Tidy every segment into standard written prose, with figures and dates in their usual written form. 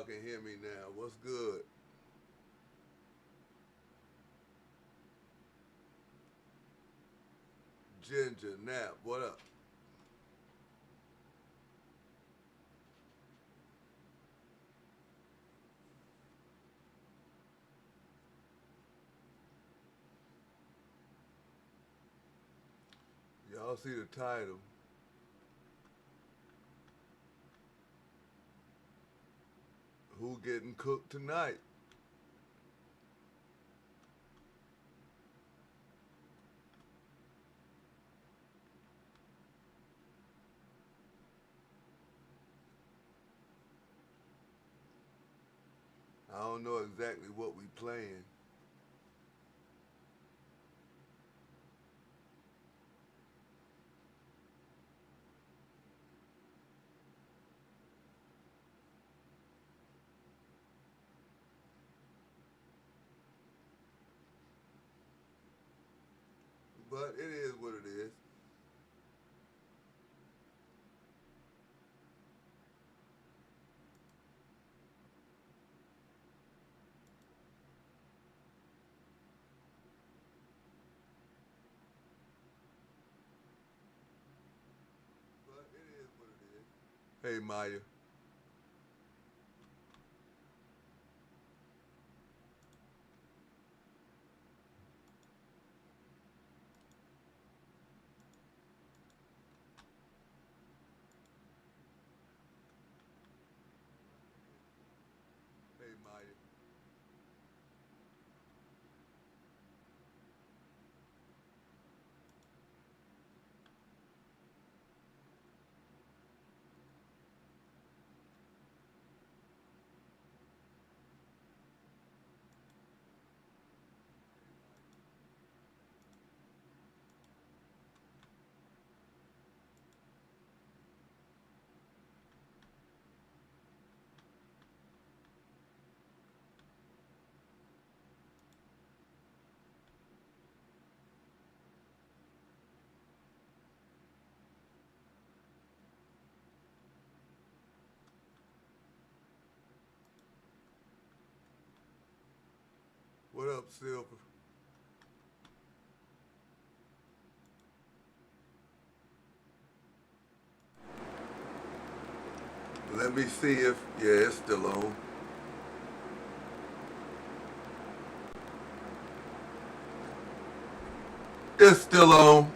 can hear me now. What's good? Ginger, Nap, what up? Y'all see the title. Who getting cooked tonight? I don't know exactly what we playing. But it is what it is. But it is what it is. Hey, Maya. Hey, Maya. What up, Silver? Let me see if, yeah, it's still on. It's still on.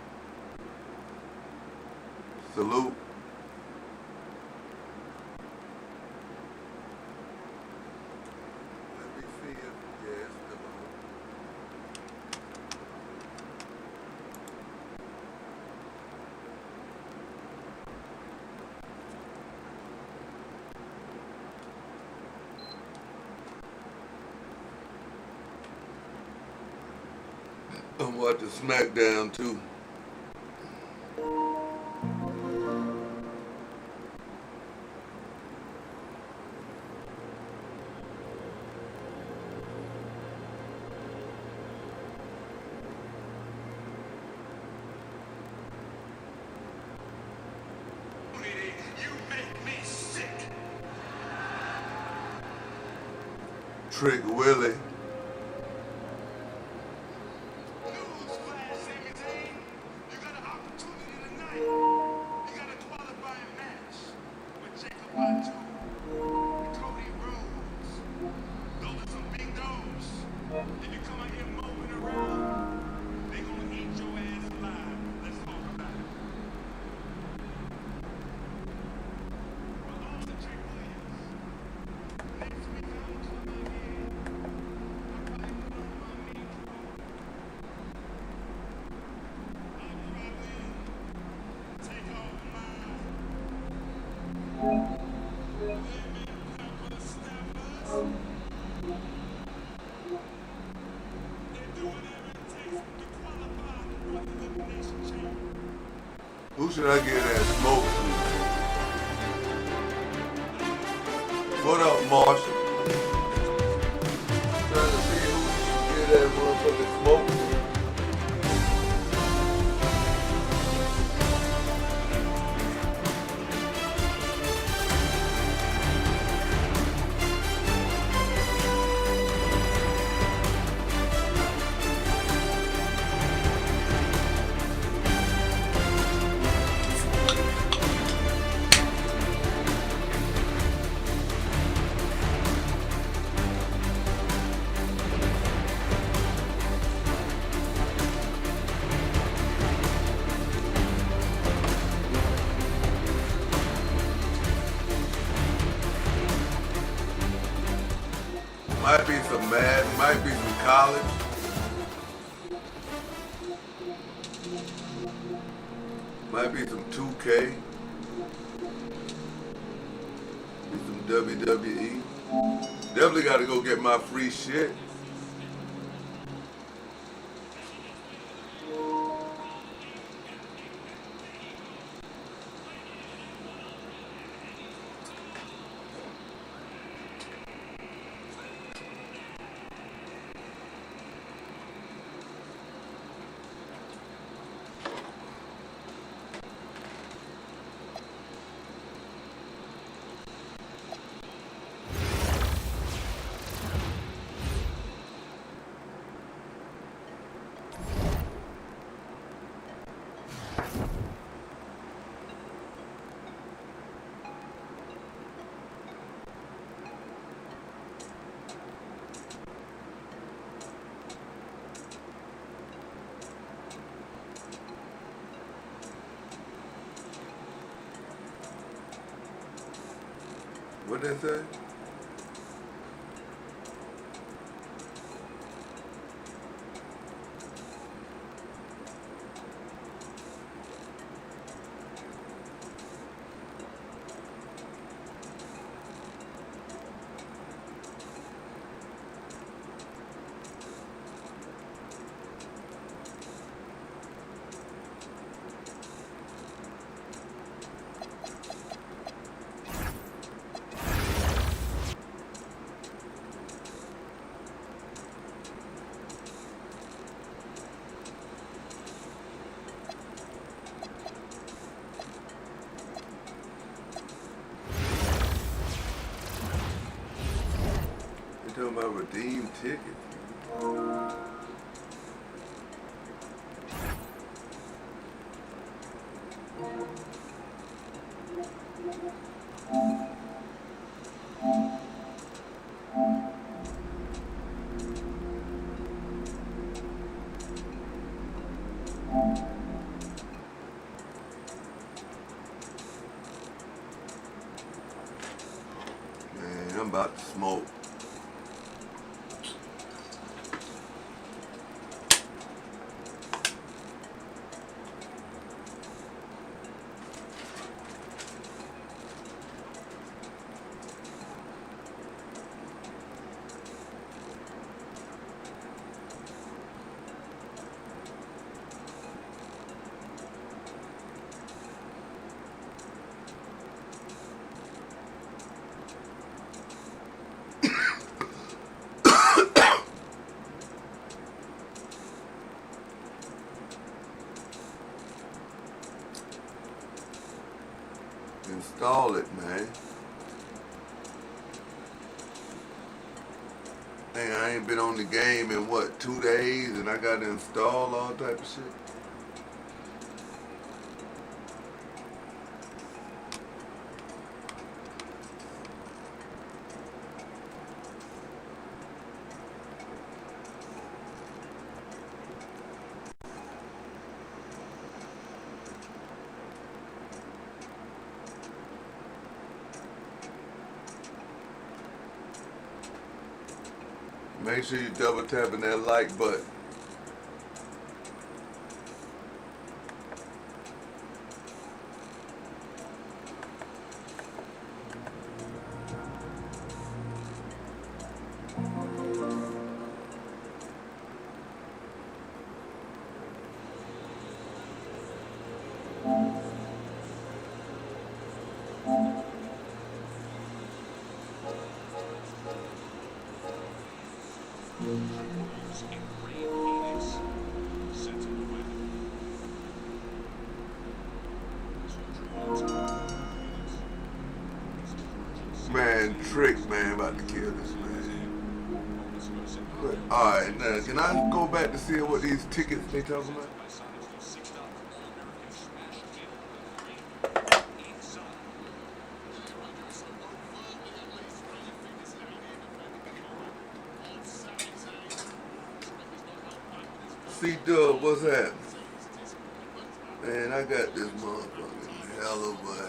Salute. Let me see if, yeah, it's still on. I'm watching SmackDown too. Trick Willie. Who should I get that smoke to? What up, Marshall? Trying to see who should get that motherfucking smoke to. Might be some Madden, might be some college. Might be some 2K. Be some WWE. Definitely gotta go get my free shit. What they say? Talking about redeem tickets. Man, I'm about to smoke. Install it, man. Dang, I ain't been on the game in what, 2 days, and I gotta install all type of shit. Make sure you double tapping that like button. Man, Trick, man, about to kill this man. Alright, now, can I go back to see what these tickets they talking about? C-Dub, what's that? Man, I got this motherfucking hell of a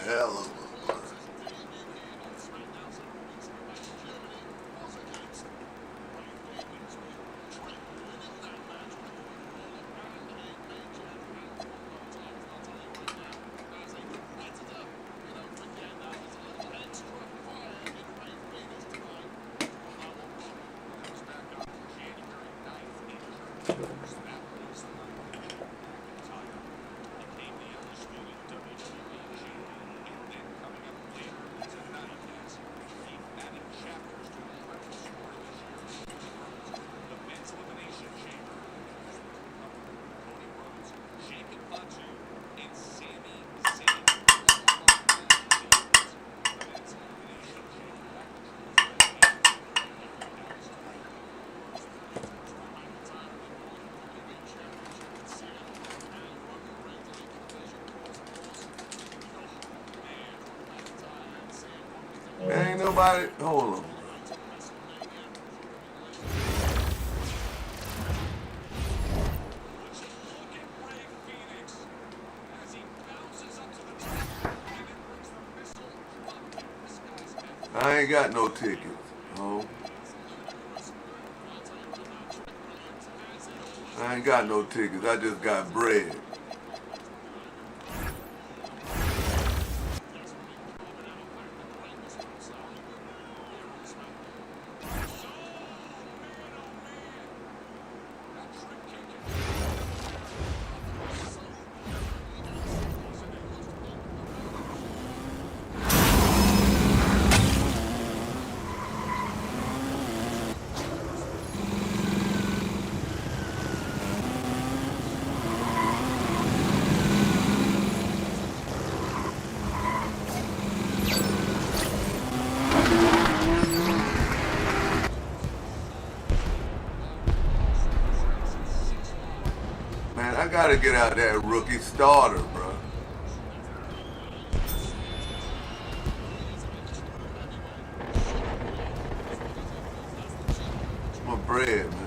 There ain't nobody. Hold on. I ain't got no tickets. Oh. I ain't got no tickets. I just got bread. Man, I gotta get out that rookie starter, bro. My bread, man.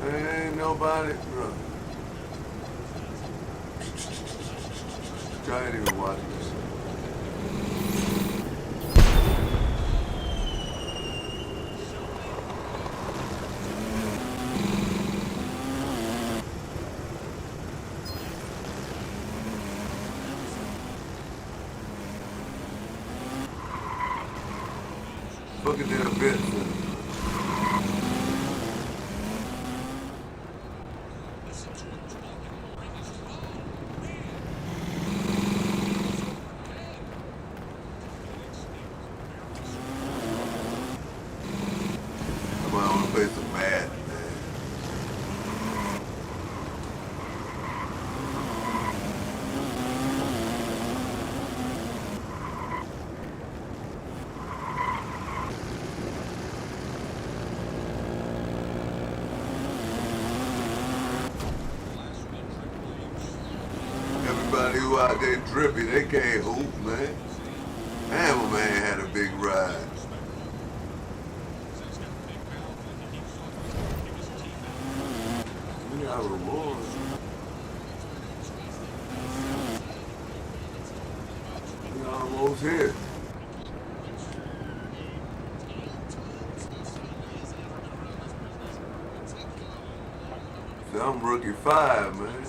Ain't nobody, bro. I ain't even watching this. Look at that bit. I want to play some Madden, man. Everybody who out there drippy, they can't hoop, man. Hammer Man had a big ride. We got rewards. We almost here. See, I'm rookie 5, man.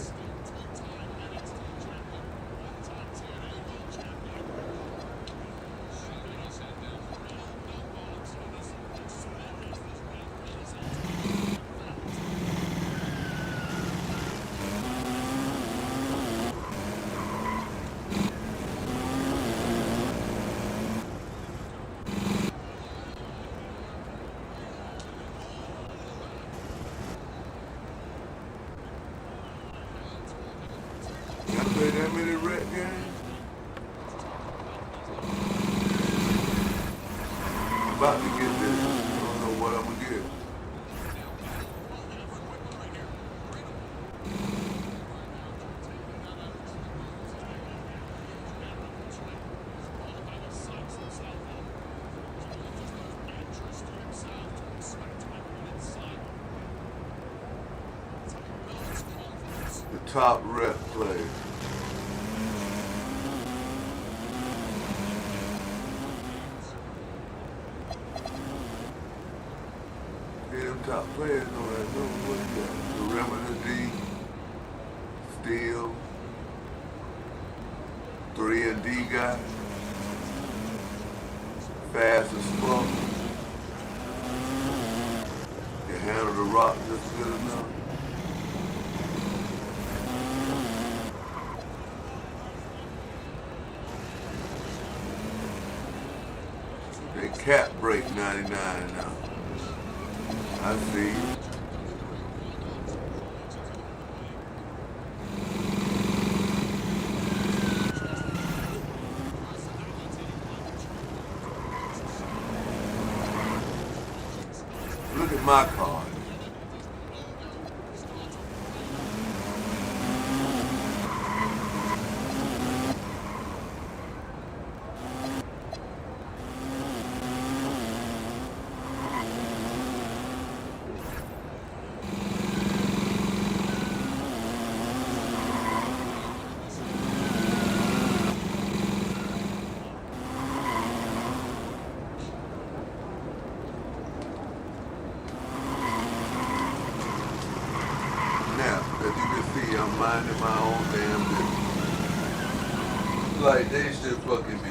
I play that many rec games. I'm about to get this. I don't know what I'm gonna get. The top rep player. Yeah, them top players know that. What you got? Perimeter D, Steel, 3 and D guy, fast as fuck. You handle the rock just good enough. They cap break 99 now. I see. Look at my card. Now, as you can see, I'm minding my own damn business. Like they should fucking be.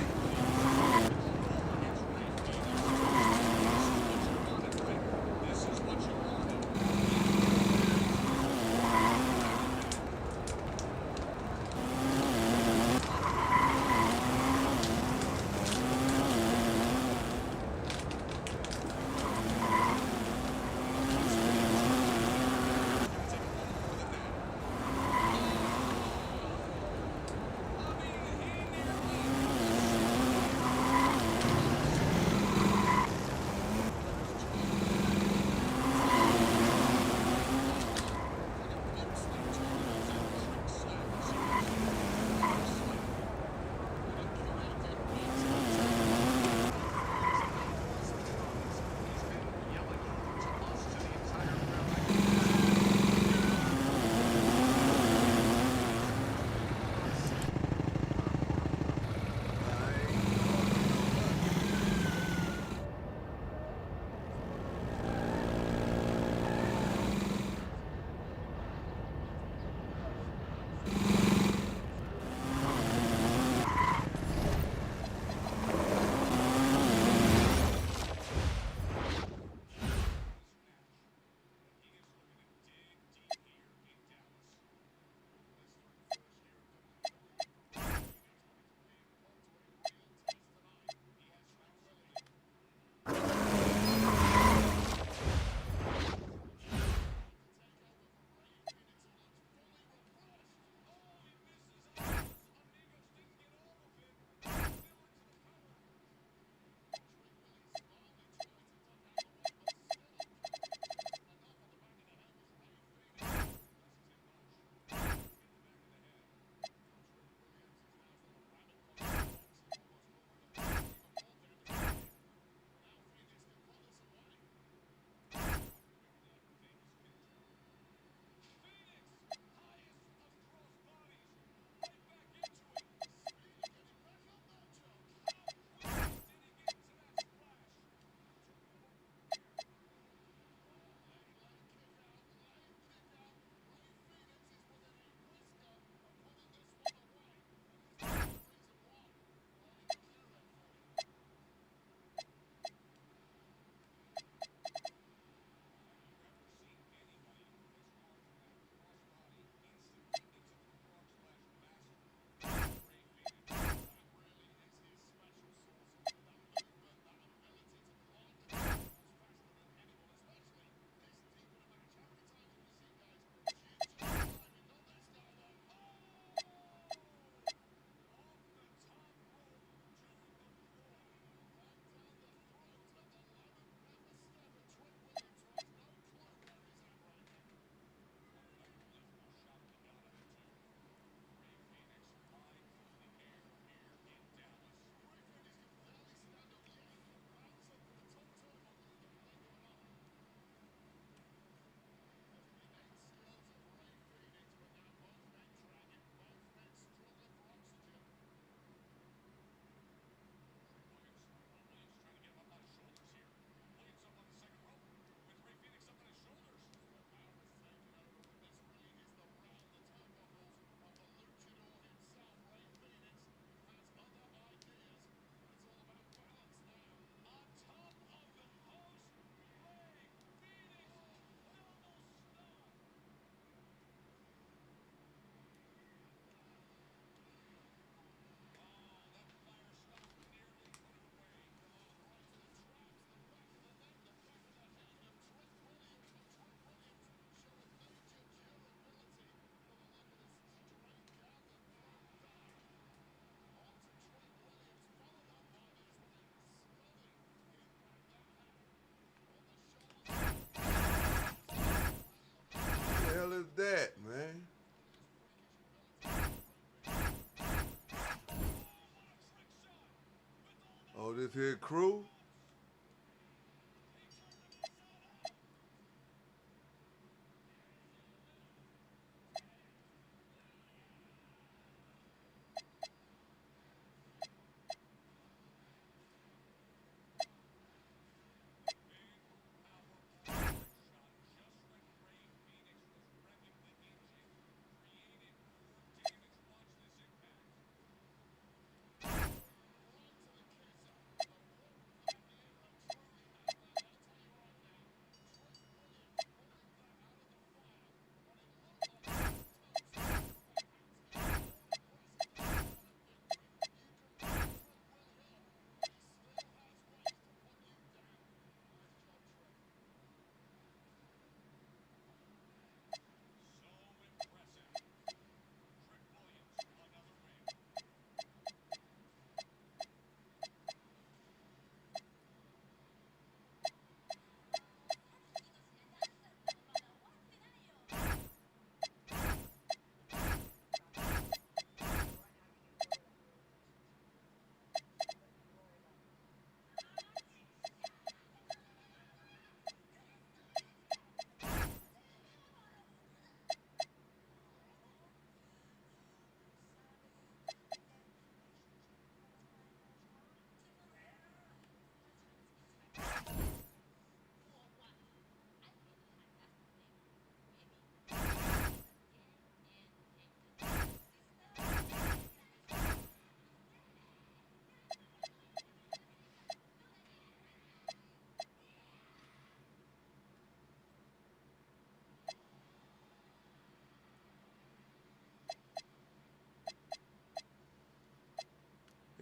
hit crew.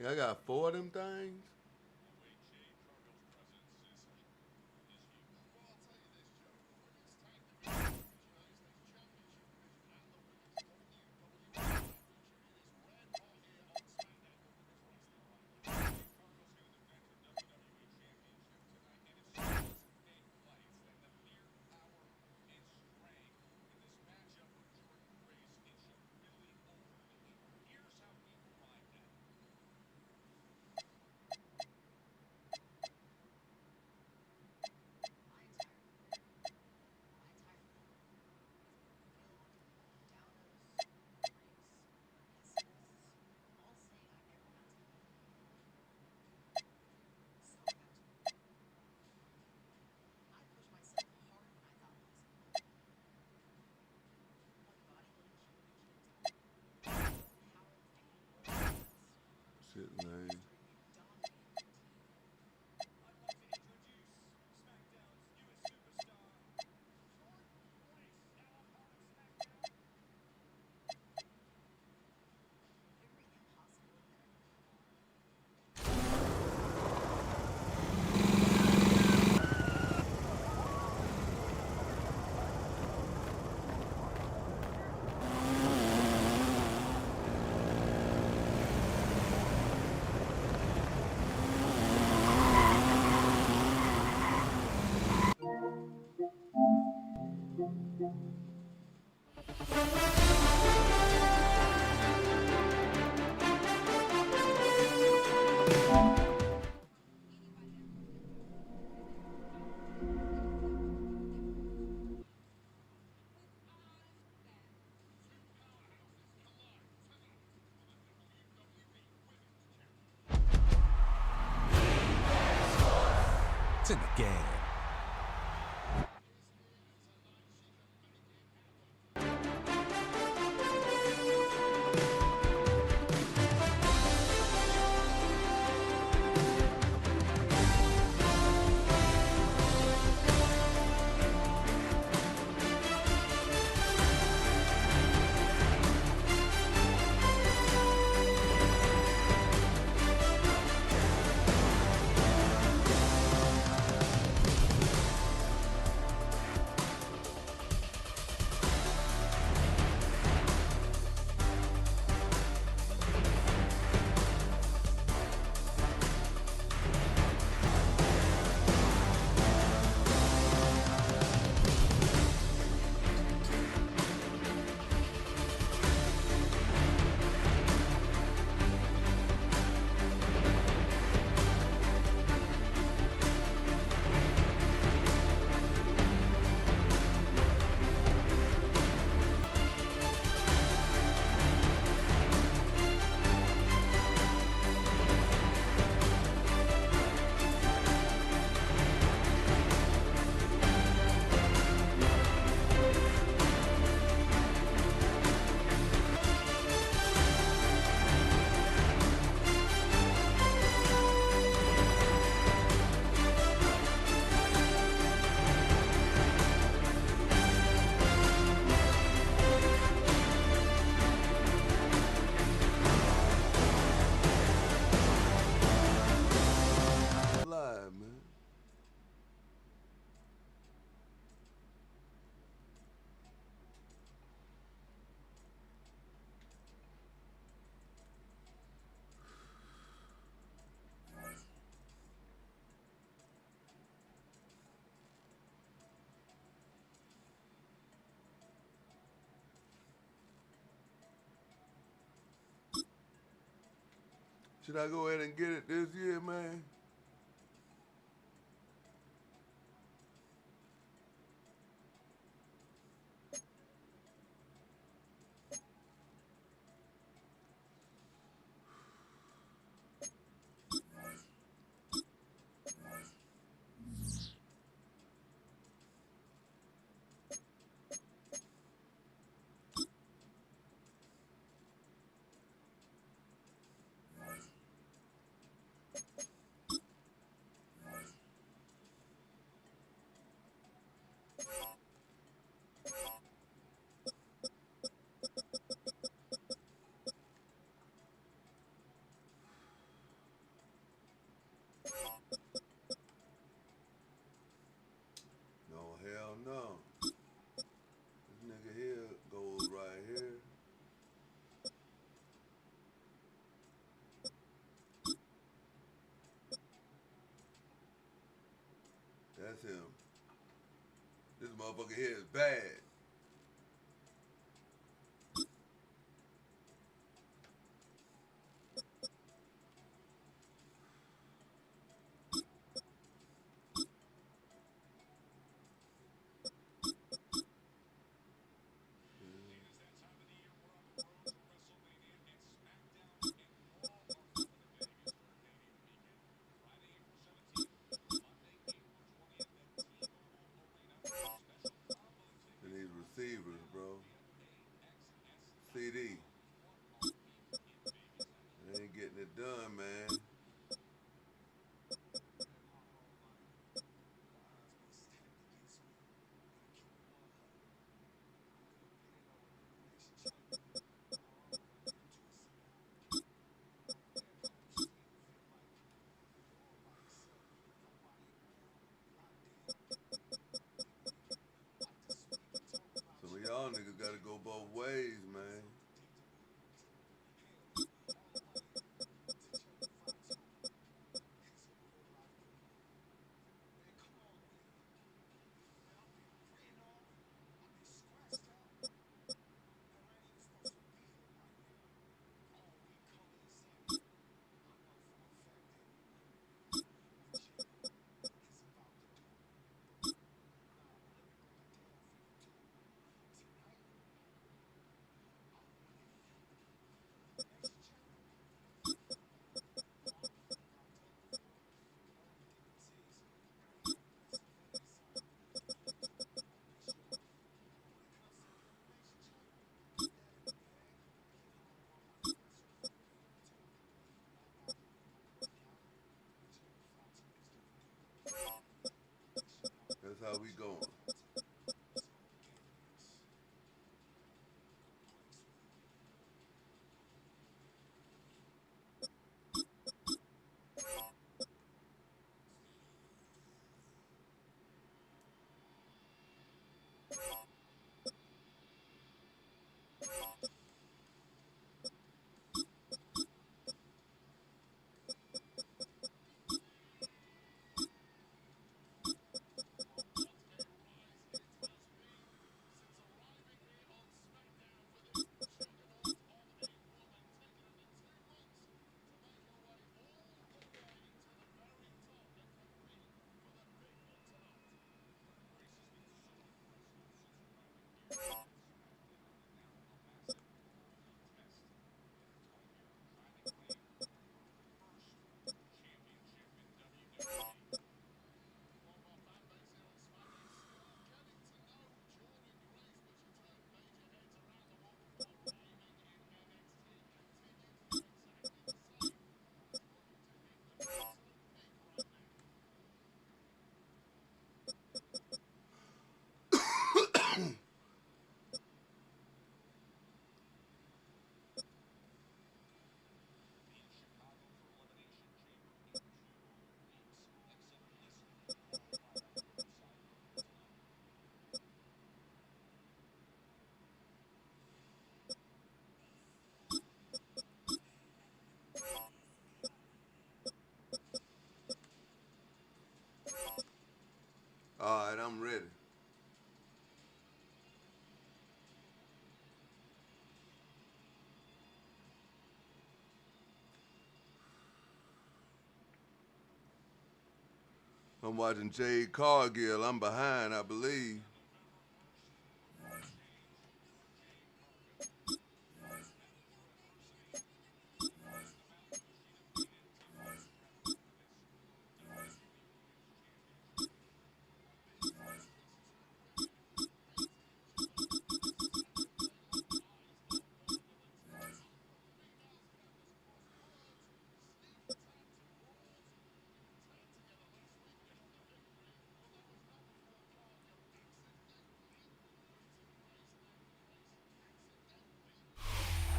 Yeah, I got 4 of them things. Shit, man. It's in the game. Should I go ahead and get it this year, man? No, hell no. This nigga here goes right here. That's him. This motherfucker here is bad. And these receivers, bro. CD. They ain't getting it done, man. Some of y'all niggas gotta go both ways, man. I'm watching Jade Cargill. I'm behind, I believe.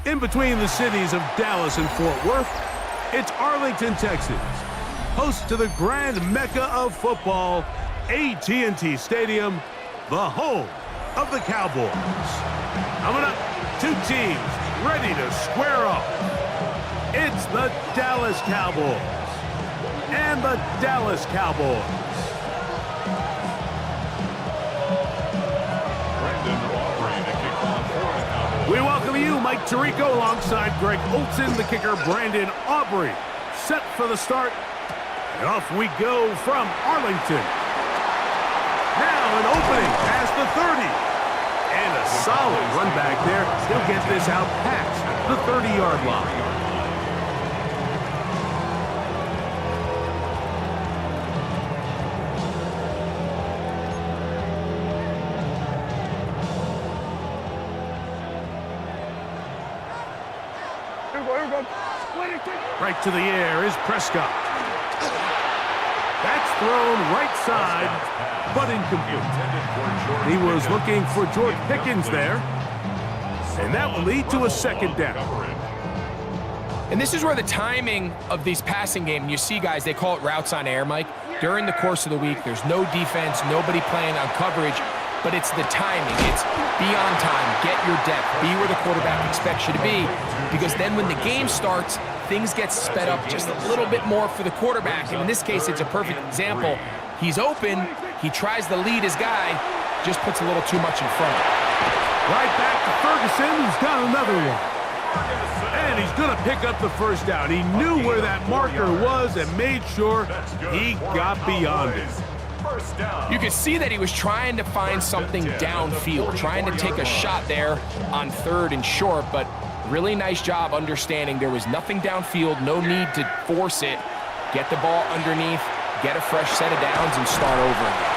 In between the cities of Dallas and Fort Worth, it's Arlington, Texas, host to the grand mecca of football, AT&T Stadium, the home of the Cowboys. Coming up, two teams ready to square off. It's the Dallas Cowboys and the Dallas Cowboys. We welcome you, Mike Tirico, alongside Greg Olson, the kicker, Brandon Aubrey. Set for the start, and off we go from Arlington. Now an opening past the 30. And a solid run back there. He'll get this out past the 30-yard line. Right to the air is Prescott. That's thrown right side, but incomplete. He was looking for George Pickens there, and that will lead to a second down. And this is where the timing of these passing game, you see guys, they call it routes on air, Mike. During the course of the week, there's no defense, nobody playing on coverage, but it's the timing. It's be on time, get your depth, be where the quarterback expects you to be, because then when the game starts, things get sped up just a little bit more for the quarterback. And in this case, it's a perfect example. He's open, he tries to lead his guy, just puts a little too much in front. Right back to Ferguson, who's got another one. And he's going to pick up the first down. He knew where that marker was and made sure he got beyond it. You could see that he was trying to find something downfield, trying to take a shot there on third and short, but really nice job understanding there was nothing downfield, no need to force it. Get the ball underneath, get a fresh set of downs, and start over again.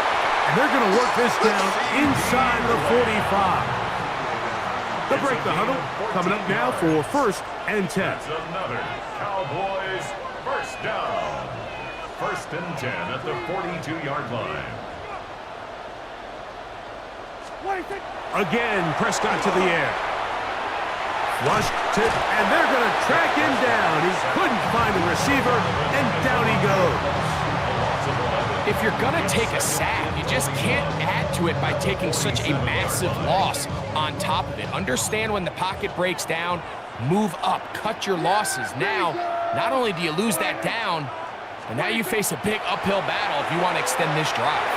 And they're going to work this down inside the 45. They'll break the huddle. Coming up now for 1st and 10. That's another Cowboys first down. 1st and 10 at the 42-yard line. Again, Prescott to the air. Flush tip, and they're going to track him down. He couldn't find a receiver, and down he goes. If you're going to take a sack, you just can't add to it by taking such a massive loss on top of it. Understand when the pocket breaks down, move up, cut your losses. Now, not only do you lose that down, but now you face a big uphill battle if you want to extend this drive.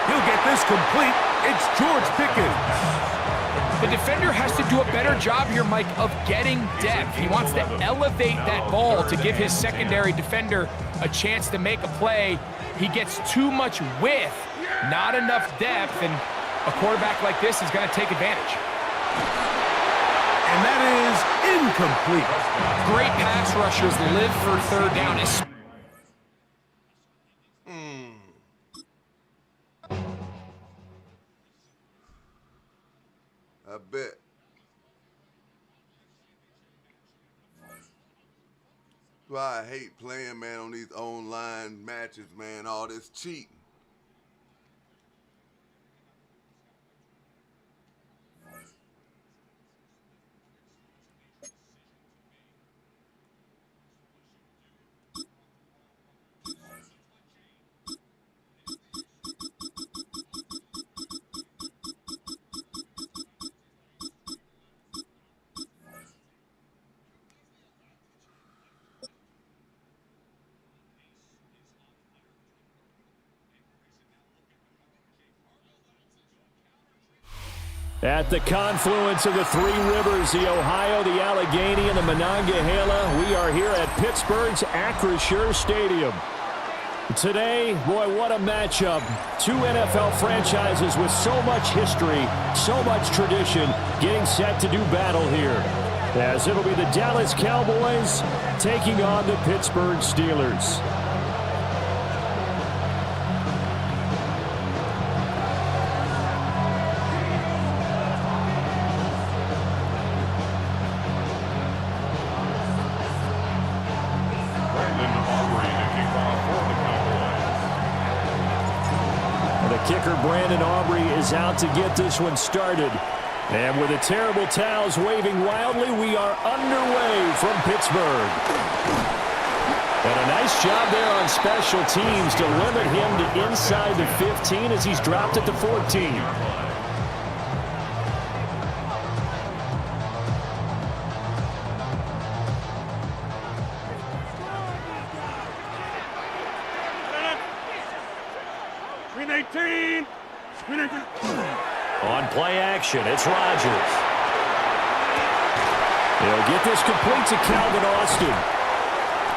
He'll get this complete. It's George Pickens. The defender has to do a better job here, Mike, of getting depth. He wants to elevate that ball to give his secondary defender a chance to make a play. He gets too much width, not enough depth, and a quarterback like this is going to take advantage. And that is incomplete. Great pass rushers live for third down. I bet. Why I hate playing, man, on these online matches, man. All this cheating. At the confluence of the three rivers, the Ohio, the Allegheny, and the Monongahela, we are here at Pittsburgh's Acrisure Stadium. Today, boy, what a matchup. Two NFL franchises with so much history, so much tradition, getting set to do battle here. As it'll be the Dallas Cowboys taking on the Pittsburgh Steelers. Kicker Brandon Aubrey is out to get this one started. And with the terrible towels waving wildly, we are underway from Pittsburgh. And a nice job there on special teams to limit him to inside the 15 as he's dropped at the 14. On play action, it's Rodgers. He'll get this complete to Calvin Austin.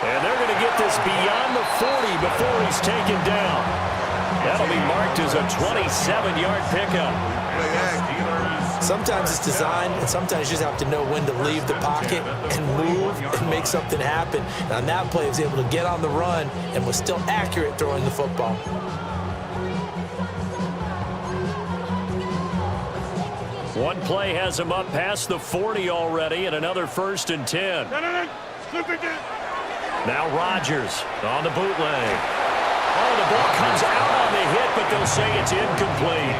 And they're going to get this beyond the 40 before he's taken down. That'll be marked as a 27-yard pickup. Sometimes it's designed, and sometimes you just have to know when to leave the pocket and move and make something happen. And on that play, he was able to get on the run and was still accurate throwing the football. One play has him up past the 40 already, and another 1st and 10. Now Rodgers on the bootleg. Oh, the ball comes out on the hit, but they'll say it's incomplete.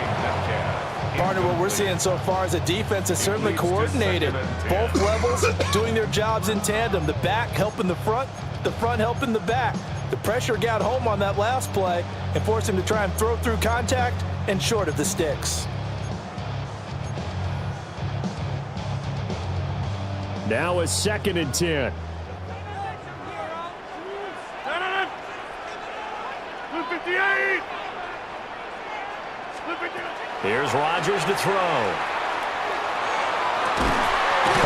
Partner, what we're seeing so far is the defense is certainly coordinated. Both levels doing their jobs in tandem. The back helping the front helping the back. The pressure got home on that last play and forced him to try and throw through contact and short of the sticks. Now a 2nd and 10. Here's Rodgers to throw.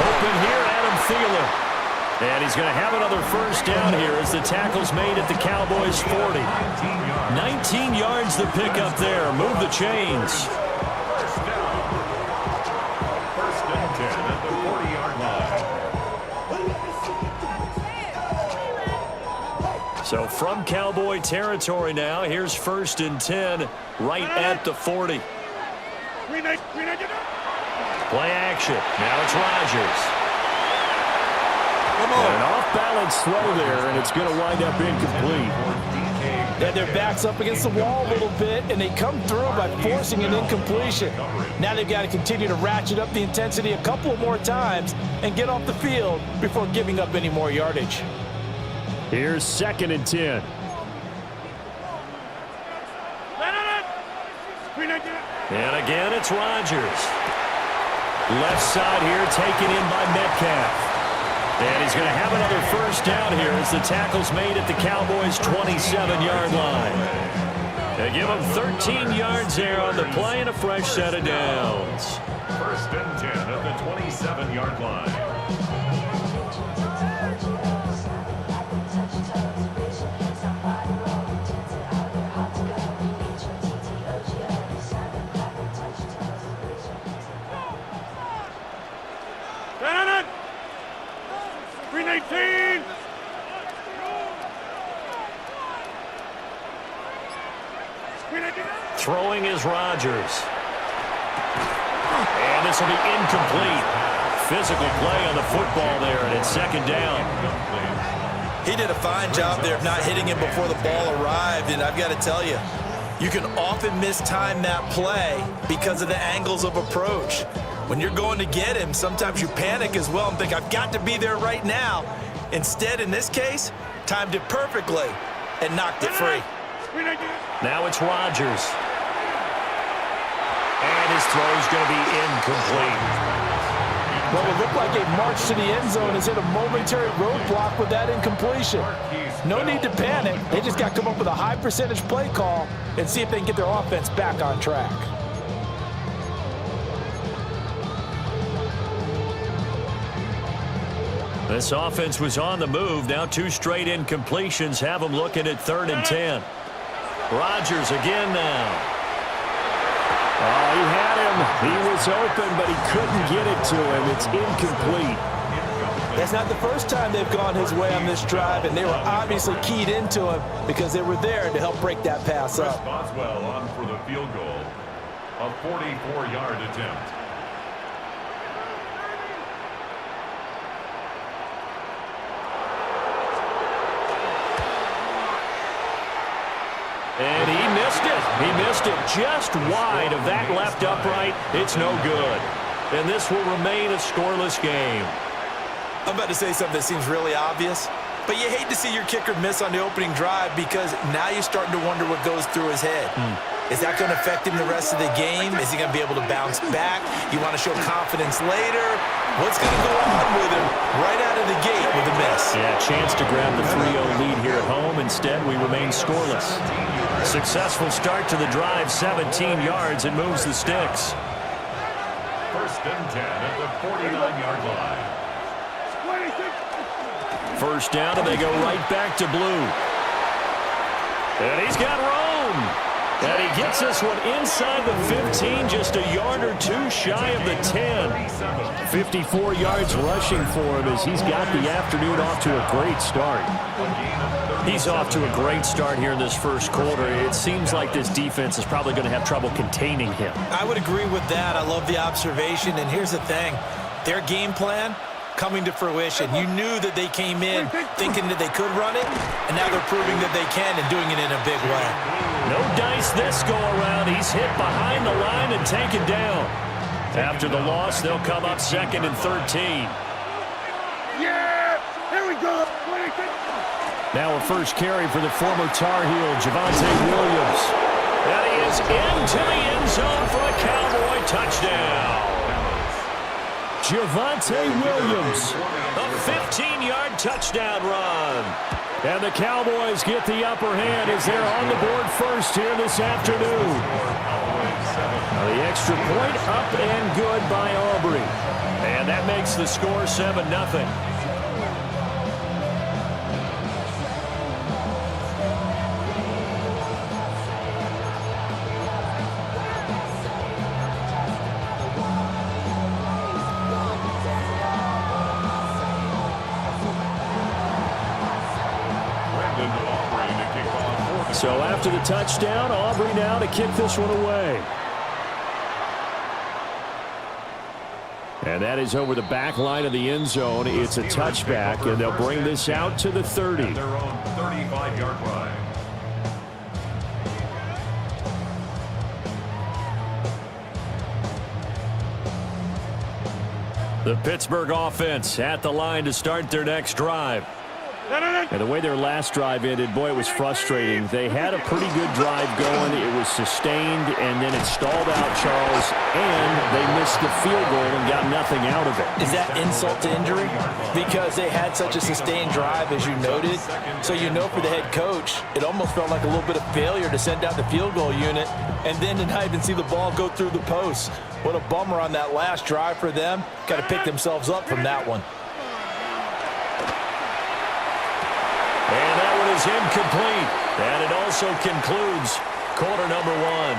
Open here, Adam Thielen. And he's going to have another 1st down here as the tackle's made at the Cowboys' 40. 19 yards the pickup there. Move the chains. 1st down. 1st and 10 at the 40-yard line. So from Cowboy territory now, here's 1st and 10 right at the 40. Play action. Now it's Rodgers. Come on. An off-balance throw there, and it's going to wind up incomplete. Yeah, their back's up against the wall a little bit, and they come through by forcing an incompletion. Now they've got to continue to ratchet up the intensity a couple more times and get off the field before giving up any more yardage. Here's 2nd and 10. And again, it's Rodgers. Left side here taken in by Metcalf. And he's going to have another 1st down here as the tackle's made at the Cowboys' 27-yard line. They give him 13 yards there on the play and a fresh set of downs. 1st and 10 at the 27-yard line. Throwing is Rodgers. And this will be incomplete. Physical play on the football there, and it's 2nd down. He did a fine job there of not hitting him before the ball arrived, and I've got to tell you, you can often mistime that play because of the angles of approach. When you're going to get him, sometimes you panic as well and think, I've got to be there right now. Instead, in this case, timed it perfectly and knocked it free. Now it's Rodgers. And his throw's going to be incomplete. What would look like a march to the end zone is hit a momentary roadblock with that incompletion. No need to panic. They just got to come up with a high percentage play call and see if they can get their offense back on track. This offense was on the move. Now 2 straight incompletions have them looking at 3rd and 10. Rodgers again now. Oh, he had him. He was open, but he couldn't get it to him. It's incomplete. That's not the first time they've gone his way on this drive, and they were obviously keyed into him because they were there to help break that pass up. Boswell on for the field goal. A 44-yard attempt. And he missed it. He missed it just wide of that left upright. It's no good. And this will remain a scoreless game. I'm about to say something that seems really obvious, but you hate to see your kicker miss on the opening drive because now you're starting to wonder what goes through his head. Is that going to affect him the rest of the game? Is he going to be able to bounce back? You want to show confidence later? What's going to go on with him right out of the gate with a miss? Yeah, chance to grab the 3-0 lead here at home. Instead, we remain scoreless. Successful start to the drive, 17 yards. It moves the sticks. First and 10 at the 49-yard line. First down, and they go right back to blue. And he's got room. And he gets this one inside the 15, just a yard or two shy of the 10. 54 yards rushing for him as he's got the afternoon off to a great start. He's off to a great start here in this first quarter. It seems like this defense is probably going to have trouble containing him. I would agree with that. I love the observation. And here's the thing. Their game plan coming to fruition. You knew that they came in thinking that they could run it, and now they're proving that they can and doing it in a big way. No dice this go-around. He's hit behind the line and taken down. After the loss, they'll come up 2nd and 13. Yeah! Here we go! Now a first carry for the former Tar Heel, Javonte Williams. And he is into the end zone for a Cowboy touchdown. Javonte Williams, a 15-yard touchdown run. And the Cowboys get the upper hand as they're on the board first here this afternoon. The extra point up and good by Aubrey. And that makes the score 7-0. So after the touchdown, Aubrey now to kick this one away. And that is over the back line of the end zone. It's a touchback, and they'll bring this out to the 30. Their own 35-yard line. The Pittsburgh offense at the line to start their next drive. And the way their last drive ended, boy, it was frustrating. They had a pretty good drive going. It was sustained, and then it stalled out, Charles, and they missed the field goal and got nothing out of it. Is that insult to injury? Because they had such a sustained drive, as you noted. So you know for the head coach, it almost felt like a little bit of failure to send out the field goal unit and then to not even see the ball go through the post. What a bummer on that last drive for them. Got to pick themselves up from that one. And that one is incomplete. And it also concludes quarter number one.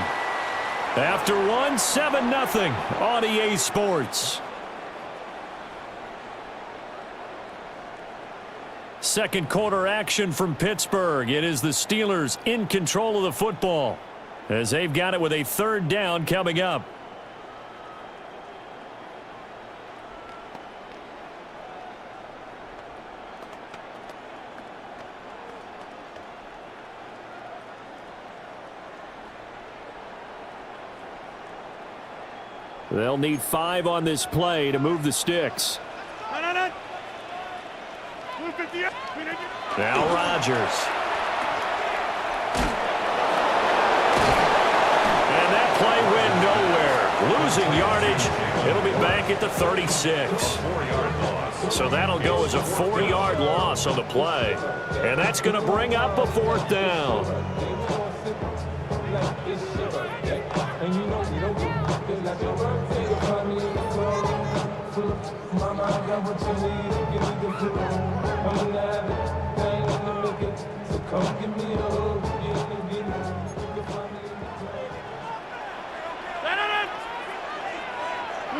After one, 7-0 on EA Sports. Second quarter action from Pittsburgh. It is the Steelers in control of the football as they've got it with a third down coming up. They'll need 5 on this play to move the sticks. Now Rodgers. And that play went nowhere. Losing yardage. It'll be back at the 36. So that'll go as a 4-yard loss on the play. And that's going to bring up a 4th down.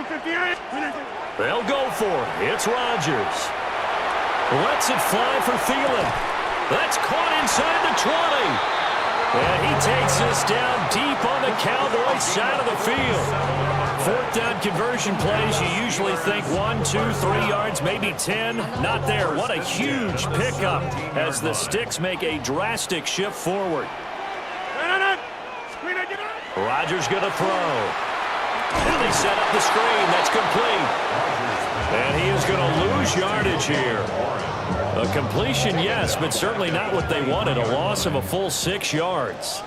They'll go for it. It's Rodgers. Lets it fly for Thielen. That's caught inside the 20. And he takes this down deep on the Cowboys side of the field. Fourth down conversion plays, you usually think 1, 2, 3 yards, maybe 10. Not there. What a huge pickup as the Sticks make a drastic shift forward. Rodgers going to throw. And they set up the screen. That's complete. And he is going to lose yardage here. A completion, yes, but certainly not what they wanted. A loss of a full 6 yards.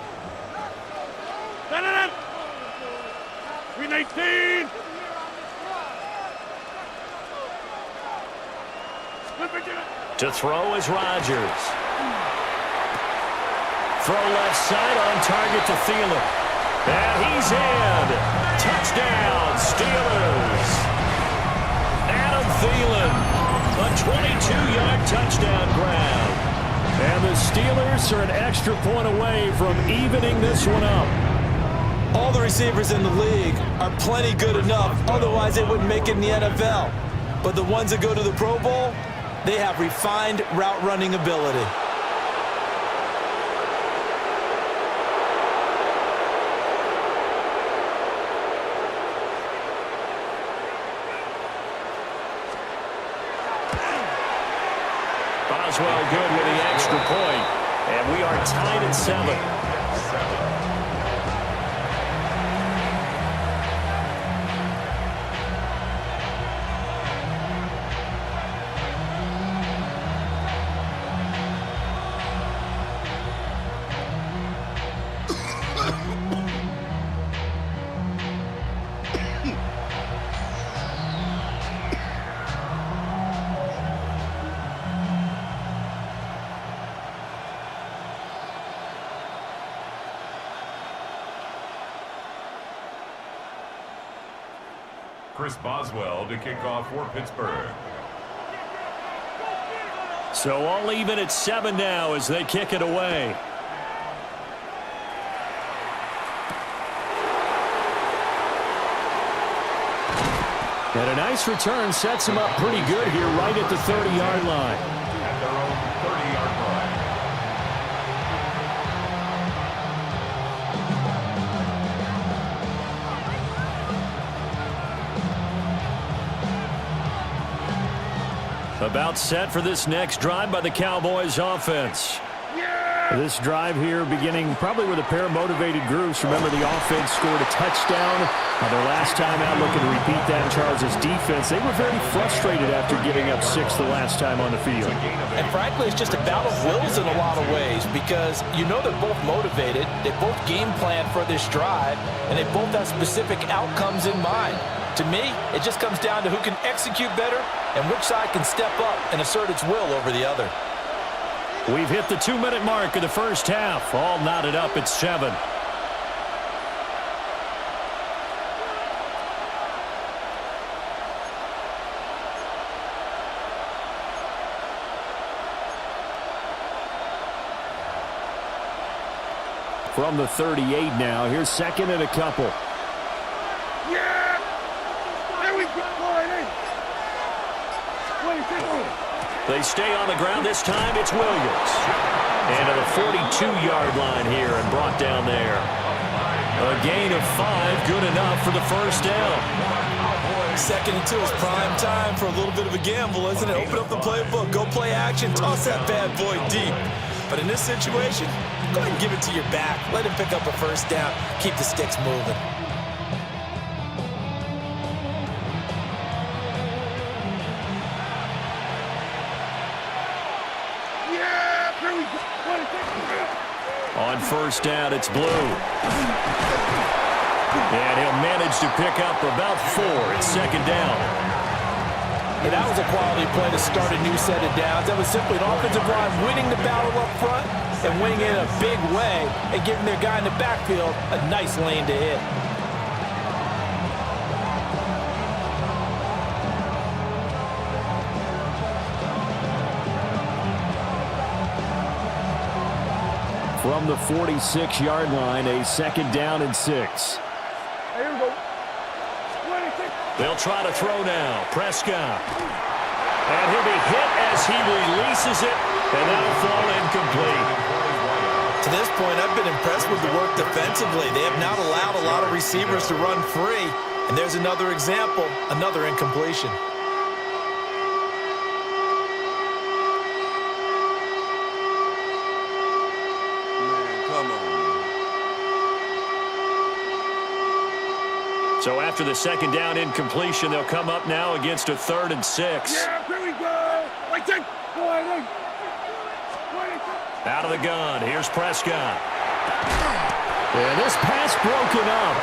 319. To throw is Rodgers. Throw left side on target to Thielen. And he's in. Touchdown, Steelers. Adam Thielen. A 22-yard touchdown grab. And the Steelers are an extra point away from evening this one up. All the receivers in the league are plenty good enough, otherwise they wouldn't make it in the NFL. But the ones that go to the Pro Bowl, they have refined route running ability. Boswell good with the extra point, and we are tied at 7. Chris Boswell to kick off for Pittsburgh. So all even at 7 now as they kick it away. And a nice return sets him up pretty good here right at the 30-yard line. At their own 30-yard line. About set for this next drive by the Cowboys offense. This drive here beginning probably with a pair of motivated groups. Remember, the offense scored a touchdown their last time out. Looking to repeat that in Charles' defense. They were very frustrated after giving up 6 the last time on the field. And frankly, it's just a battle of wills in a lot of ways because you know they're both motivated. They both game plan for this drive, and they both have specific outcomes in mind. To me, it just comes down to who can execute better and which side can step up and assert its will over the other. We've hit the 2-minute mark of the first half. All knotted up at 7. From the 38 now, here's second and a couple. They stay on the ground. This time it's Williams. And to the 42-yard line here and brought down there. A gain of 5, good enough for the first down. 2nd and 2 is prime time for a little bit of a gamble, isn't it? Open up the playbook, go play action, toss that bad boy deep. But in this situation, go ahead and give it to your back. Let him pick up a first down. Keep the sticks moving. On first down, it's Blue. And he'll manage to pick up about 4 at second down. And that was a quality play to start a new set of downs. That was simply an offensive line winning the battle up front and winning it in a big way and giving their guy in the backfield a nice lane to hit. From the 46-yard line, a second down and 6. Here we go. 26. They'll try to throw now. Prescott. And he'll be hit as he releases it, and that'll fall incomplete. To this point, I've been impressed with the work defensively. They have not allowed a lot of receivers to run free. And there's another example, another incompletion. So after the second down incompletion, they'll come up now against a 3rd and 6. Yeah, here we go. Out of the gun, here's Prescott. And this pass broken up.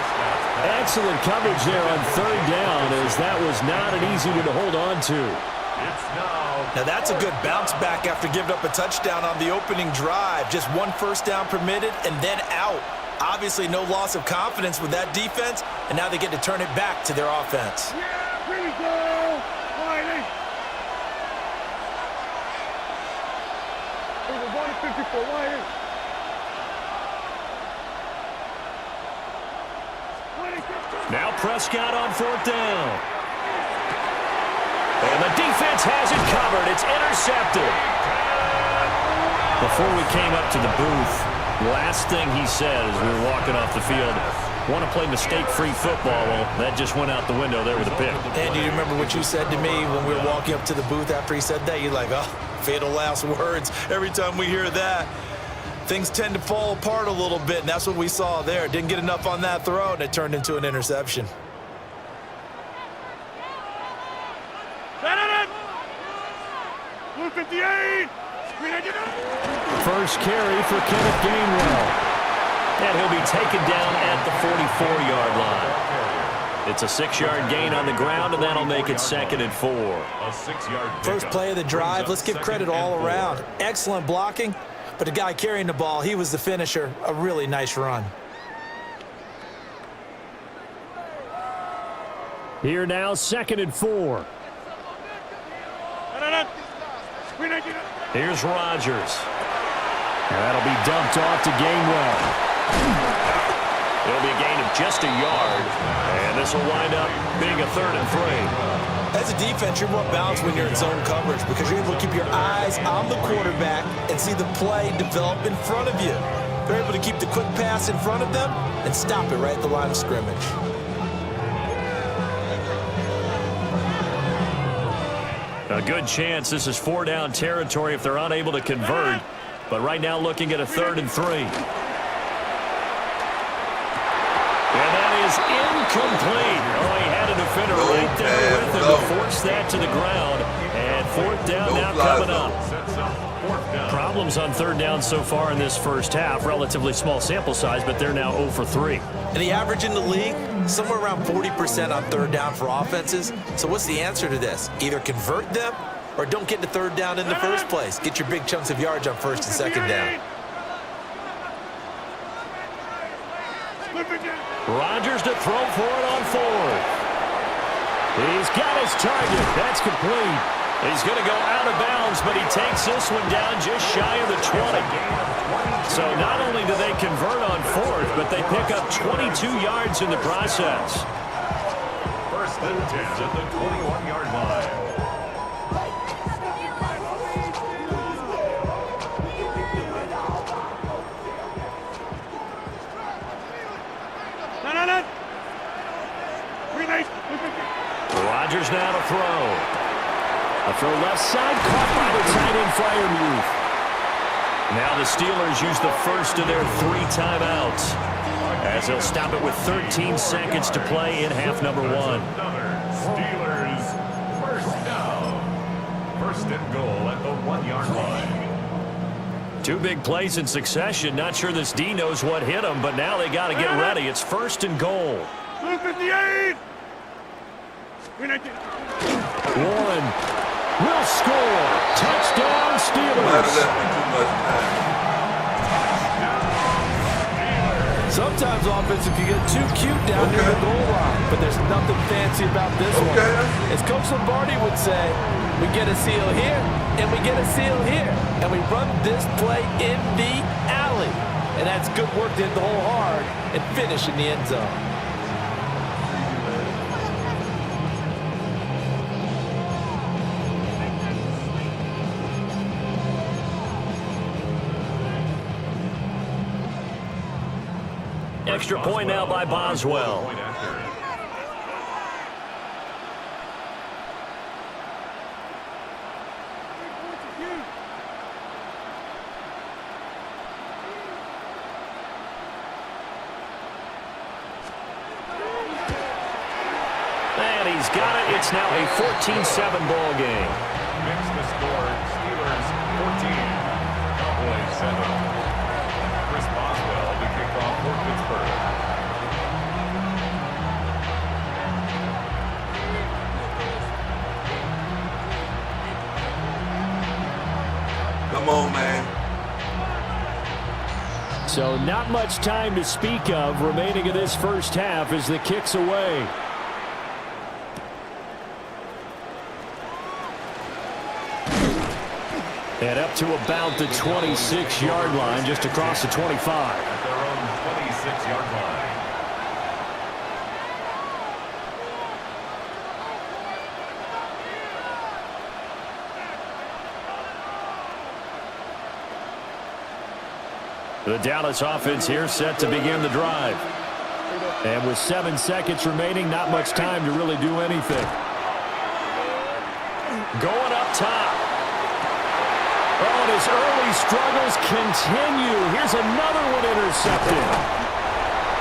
Excellent coverage there on 3rd down, as that was not an easy one to hold on to. Now that's a good bounce back after giving up a touchdown on the opening drive. Just 1 first down permitted and then out. Obviously no loss of confidence with that defense, and now they get to turn it back to their offense. Yeah, here we go. Wiley. Over 154, Wiley. Now Prescott on 4th down. And the defense has it covered. It's intercepted. Before we came up to the booth, last thing he said as we were walking off the field, want to play mistake-free football. Well, that just went out the window there with a pick. And do you remember what you said to me when we were walking up to the booth after he said that? You're like, oh, fatal last words. Every time we hear that, things tend to fall apart a little bit, and that's what we saw there. Didn't get enough on that throw, and it turned into an interception. Blue 58. First carry for Kenneth Gainwell. And he'll be taken down at the 44-yard line. It's a 6-yard gain on the ground, and that'll make it 2nd and 4. A 6-yard First play of the drive, let's give credit all around. Excellent blocking, but the guy carrying the ball, he was the finisher. A really nice run. Here now, 2nd and 4. Here's Rodgers. That'll be dumped off to Gainwell. It'll be a gain of just a yard, and this will wind up being a 3rd and 3. As a defense, you're more balanced when you're in zone coverage because you're able to keep your eyes on the quarterback and see the play develop in front of you. They're able to keep the quick pass in front of them and stop it right at the line of scrimmage. A good chance this is 4-down territory if they're unable to convert. But right now looking at a 3rd and 3. And that is incomplete. Oh, he had a defender right there with him to force that to the ground. And 4th down now coming up. Problems on 3rd down so far in this first half. Relatively small sample size, but they're now 0 for 3. And the average in the league, somewhere around 40% on 3rd down for offenses. So what's the answer to this? Either convert them or don't get to 3rd down in the first place. Get your big chunks of yards on 1st and 2nd down. Rodgers to throw for it on 4th. He's got his target. That's complete. He's going to go out of bounds, but he takes this one down just shy of the 20. So not only do they convert on 4th, but they pick up 22 yards in the process. 1st and 10 at the 21-yard line. Rodgers now to throw. A throw left side, caught by the tight end Freiermuth. Now the Steelers use the first of their 3 timeouts as they'll stop it with 13 seconds to play in half number 1. Steelers, 1st down. 1st and goal at the 1-yard line. 2 big plays in succession. Not sure this D knows what hit him, but now they got to get ready. It's 1st and goal. Blue 58. Warren will score. Touchdown, Steelers. Sometimes offensive can get too cute down near the goal line, but there's nothing fancy about this one. As Coach Lombardi would say, we get a seal here, and we get a seal here, and we run this play in the alley. And that's good work to hit the hole hard and finish in the end zone. Extra point now by Boswell. And he's got it. It's now a 14-7 ball game. Mix the score. Steelers 14. Cowboys 7. Chris Boswell to kick off for Pittsburgh. Come on, man. So not much time to speak of remaining in this first half as the kick's away. And up to about the 26-yard line, just across the 25. At their own 26-yard line. The Dallas offense here set to begin the drive. And with 7 seconds remaining, not much time to really do anything. Going up top. Oh, and his early struggles continue. Here's another one intercepted.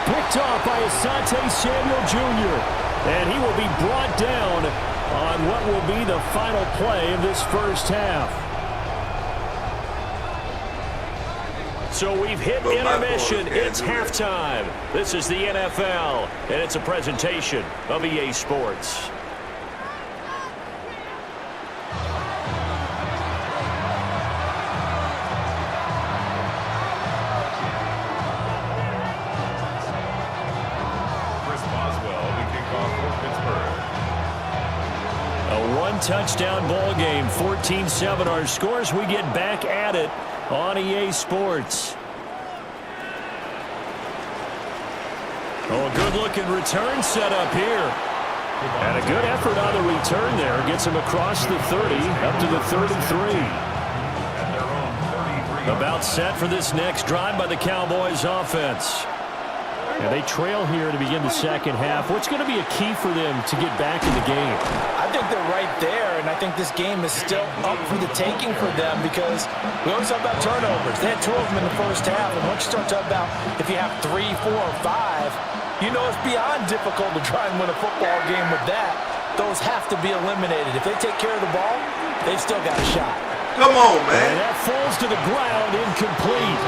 Picked off by Asante Samuel Jr. And he will be brought down on what will be the final play of this first half. So we've hit intermission. It's halftime. This is the NFL, and it's a presentation of EA Sports. Chris Boswell to kick off for Pittsburgh. A one-touchdown ball game, 14-7 our scores. We get back at it on EA Sports. Oh, a good-looking return set up here. And a good effort on the return there. Gets him across the 30, up to the 33. About set for this next drive by the Cowboys offense. And they trail here to begin the second half. What's going to be a key for them to get back in the game? I think they're right there, and I think this game is still up for the taking for them because we always talk about turnovers. They had 2 of them in the first half, and once you start talking about if you have 3, 4, or 5, you know it's beyond difficult to try and win a football game with that. Those have to be eliminated. If they take care of the ball, they've still got a shot. Come on, man. And that falls to the ground, incomplete.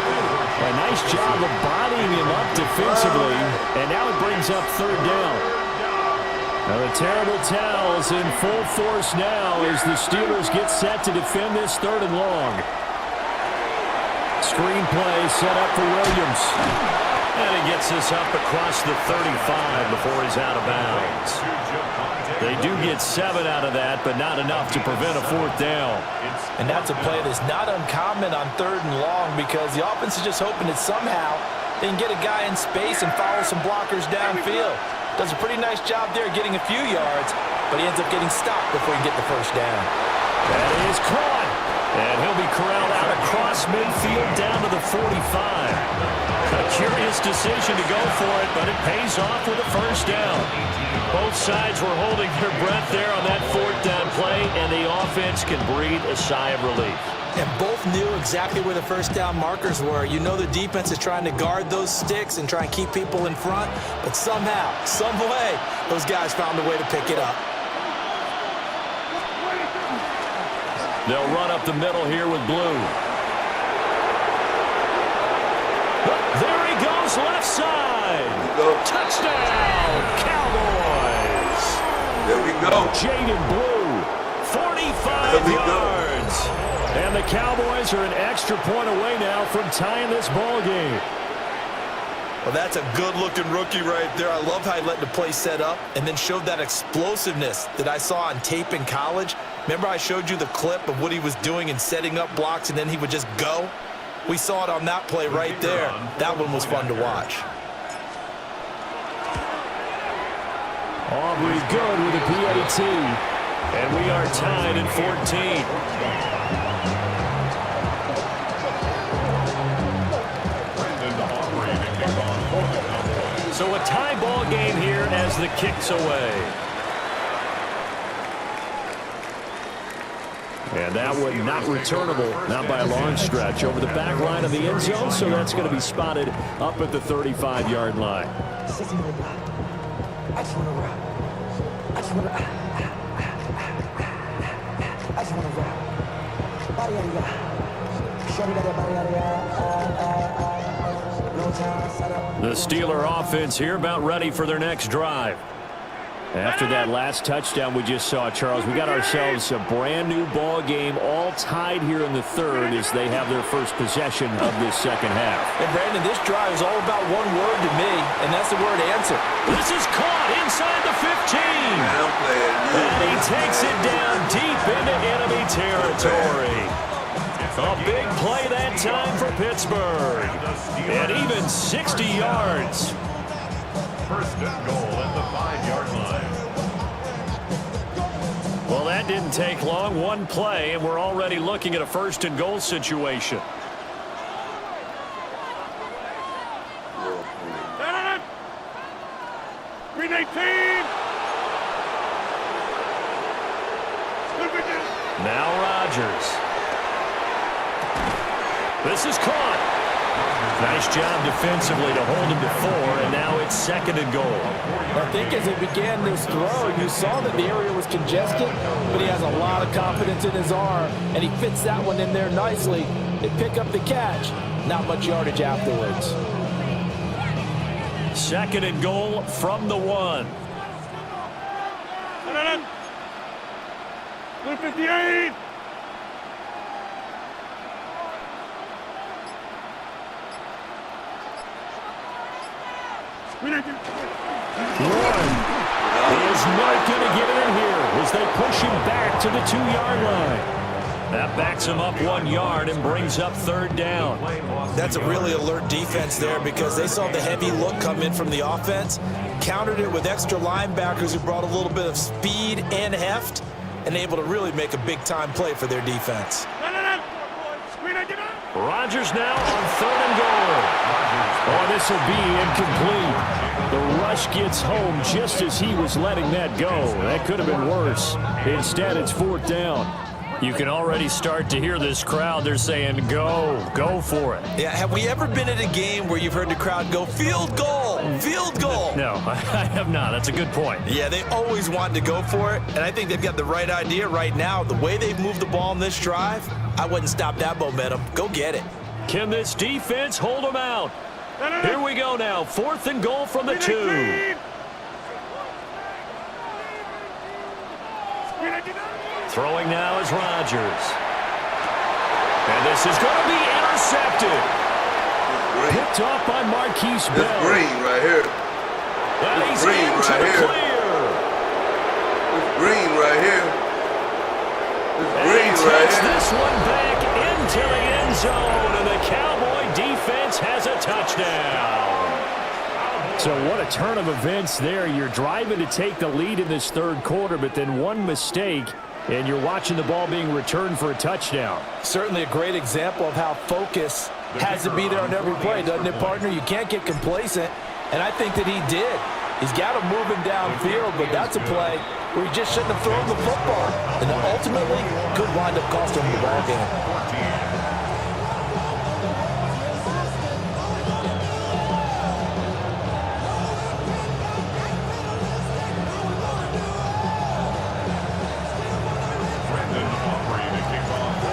A nice job of bodying him up defensively, and now it brings up third down. Now the terrible towels in full force now as the Steelers get set to defend this 3rd and long. Screen play set up for Williams. And he gets this up across the 35 before he's out of bounds. They do get 7 out of that, but not enough to prevent a 4th down. And that's a play that's not uncommon on 3rd and long because the offense is just hoping that somehow they can get a guy in space and follow some blockers downfield. Does a pretty nice job there getting a few yards, but he ends up getting stopped before he can get the first down. That is caught. And he'll be corralled out across midfield down to the 45. A curious decision to go for it, but it pays off with a first down. Both sides were holding their breath there on that 4th down play, and the offense can breathe a sigh of relief. And both knew exactly where the first down markers were. You know the defense is trying to guard those sticks and try and keep people in front, but somehow, some way, those guys found a way to pick it up. They'll run up the middle here with Blue. There he goes, left side. Touchdown, Cowboys. There we go. Jaden Blue, 45 yards. And the Cowboys are an extra point away now from tying this ball game. Well, that's a good-looking rookie right there. I love how he let the play set up and then showed that explosiveness that I saw on tape in college. Remember I showed you the clip of what he was doing and setting up blocks, and then he would just go? We saw it on that play right there. That one was fun to watch. Aubrey good with a PAT. And we are tied at 14. Aubrey to kick off for the Cowboys. So a tie ball game here as the kick's away. And that one not returnable, not by a long stretch, over the back line of the end zone, so that's going to be spotted up at the 35-yard line. The Steeler offense here about ready for their next drive. After that last touchdown we just saw, Charles, we got ourselves a brand new ball game, all tied here in the third as they have their first possession of this second half. And Brandon, this drive is all about one word to me, and that's the word answer. This is caught inside the 15. And he takes it down deep into enemy territory. A big play that time for Pittsburgh. And even 60 yards. First and goal at the 5-yard line. Well, that didn't take long. One play, and we're already looking at a first and goal situation. Green 18. Now Rodgers. This is caught. Nice job defensively to hold him to 4, and now it's second and goal. I think as he began this throw, you saw that the area was congested, but he has a lot of confidence in his arm, and he fits that one in there nicely. They pick up the catch. Not much yardage afterwards. Second and goal from the 1. 58. Is not going to get in here as they push him back to the 2-yard line. That backs him up 1 yard and brings up third down. That's a really alert defense there because they saw the heavy look come in from the offense, countered it with extra linebackers who brought a little bit of speed and heft, and able to really make a big-time play for their defense. Rodgers now on third and goal. Oh, this will be incomplete. The rush gets home just as he was letting that go. That could have been worse. Instead, it's fourth down. You can already start to hear this crowd. They're saying, go for it. Yeah, have we ever been at a game where you've heard the crowd go, field goal, field goal? No, I have not. That's a good point. Yeah, they always want to go for it, and I think they've got the right idea right now. The way they've moved the ball in this drive, I wouldn't stop that momentum. Go get it. Can this defense hold them out? Here we go now. Fourth and goal from the 2. Throwing now is Rodgers. And this is going to be intercepted. Picked off by Marquise Bell. It's green right here. And he's green into right the here. clear. It's green right here. It's And green he right takes here. this one back into the end zone. And the Cowboy defense has a touchdown. So what a turn of events there. You're driving to take the lead in this third quarter, but then one mistake, and you're watching the ball being returned for a touchdown. Certainly a great example of how focus has to be there on every play, doesn't it, partner? You can't get complacent, and I think that he did. He's got him moving downfield, but that's a play where he just shouldn't have thrown the football, and ultimately could wind up costing him the ball game.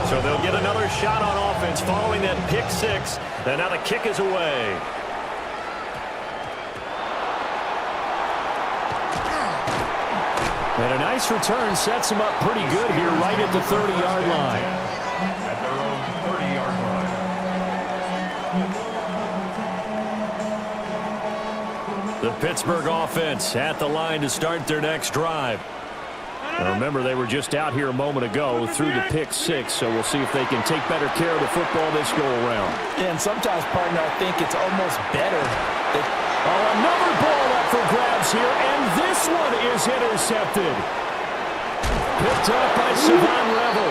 So they'll get another shot on offense following that pick 6. And now the kick is away. And a nice return sets him up pretty good here right at the 30-yard line. At their own 30-yard line. The Pittsburgh offense at the line to start their next drive. Now remember, they were just out here a moment ago through the pick 6, so we'll see if they can take better care of the football this go-around. Yeah, and sometimes, partner, I think it's almost better that Another ball up for grabs here, and this one is intercepted. Picked up by Savon Revel.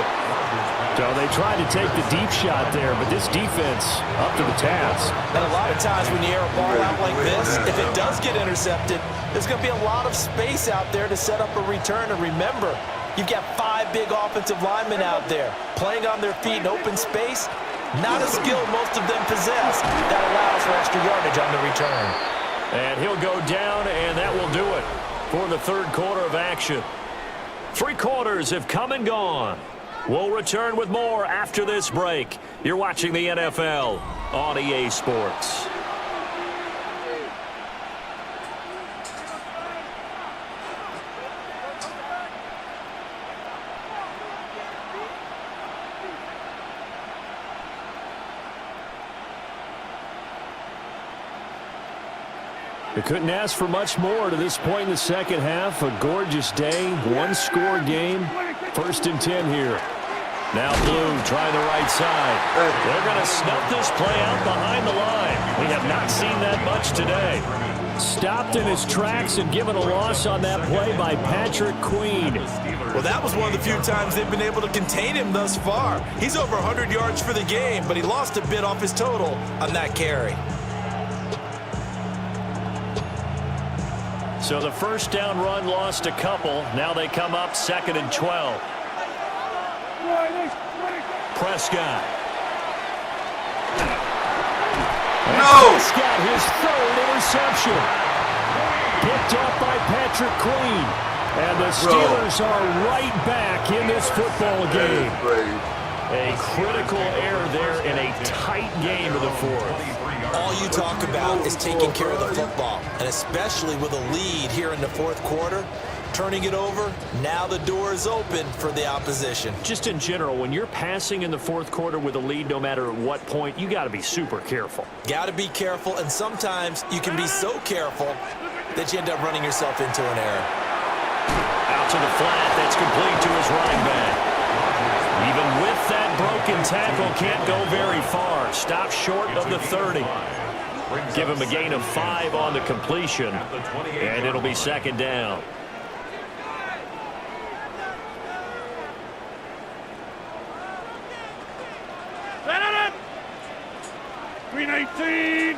So they tried to take the deep shot there, but this defense up to the task. And a lot of times when you air a ball out like this, if it does get intercepted, there's going to be a lot of space out there to set up a return. And remember, you've got 5 big offensive linemen out there playing on their feet in open space. Not a skill most of them possess that allows for extra yardage on the return. And he'll go down, and that will do it for the third quarter of action. 3 quarters have come and gone. We'll return with more after this break. You're watching the NFL on EA Sports. They couldn't ask for much more to this point in the second half. A gorgeous day, 1-score game. 1st and 10 here. Now Blue trying the right side. They're going to snuff this play out behind the line. We have not seen that much today. Stopped in his tracks and given a loss on that play by Patrick Queen. Well, that was one of the few times they've been able to contain him thus far. He's over 100 yards for the game, but he lost a bit off his total on that carry. So the first down run lost a couple. Now they come up 2nd and 12. Prescott. No! Prescott, his 3rd interception. Picked up by Patrick Queen. And the Steelers are right back in this football game. A critical error there in a tight game of the 4th. All you talk about is taking care of the football, and especially with a lead here in the 4th quarter, turning it over, now the door is open for the opposition. Just in general, when you're passing in the 4th quarter with a lead, no matter at what point, you got to be super careful. Got to be careful, and sometimes you can be so careful that you end up running yourself into an error. Out to the flat, that's complete to his running back. Even with that broken tackle, can't go very far. Stop short of the 30. Give him a gain of 5 on the completion, and it'll be 2nd down. Set it up! 319!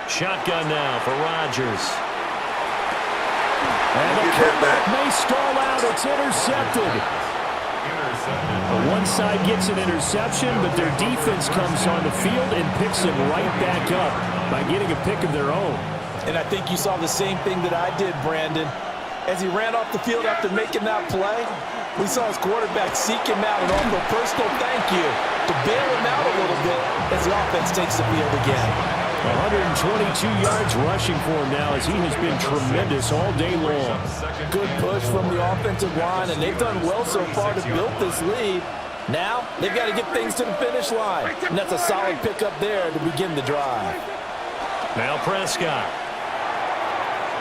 Shotgun now for Rodgers. And the comeback may stall out. It's intercepted. One side gets an interception, but their defense comes on the field and picks him right back up by getting a pick of their own. And I think you saw the same thing that I did, Brandon. As he ran off the field after making that play, we saw his quarterback seek him out and offer a personal thank you to bail him out a little bit as the offense takes the field again. 122 yards rushing for him now as he has been tremendous all day long. Good push from the offensive line, and they've done well so far to build this lead. Now, they've got to get things to the finish line, and that's a solid pickup there to begin the drive. Now Prescott.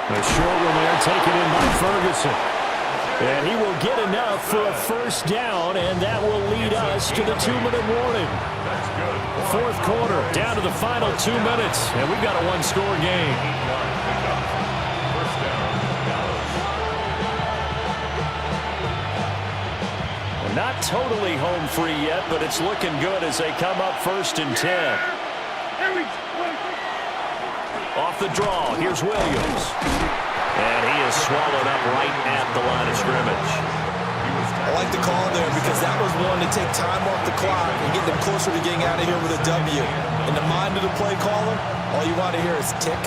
A short one there taken in by Ferguson. And he will get enough for a 1st down, and that will lead us to the 2-minute warning. 4th quarter, down to the final 2 minutes, and we've got a 1-score game. Well, not totally home free yet, but it's looking good as they come up 1st and 10. Off the draw, here's Williams. And he is swallowed up right at the line of scrimmage. I like the call there because that was one to take time off the clock and get them closer to getting out of here with a W. In the mind of the play caller, all you want to hear is tick,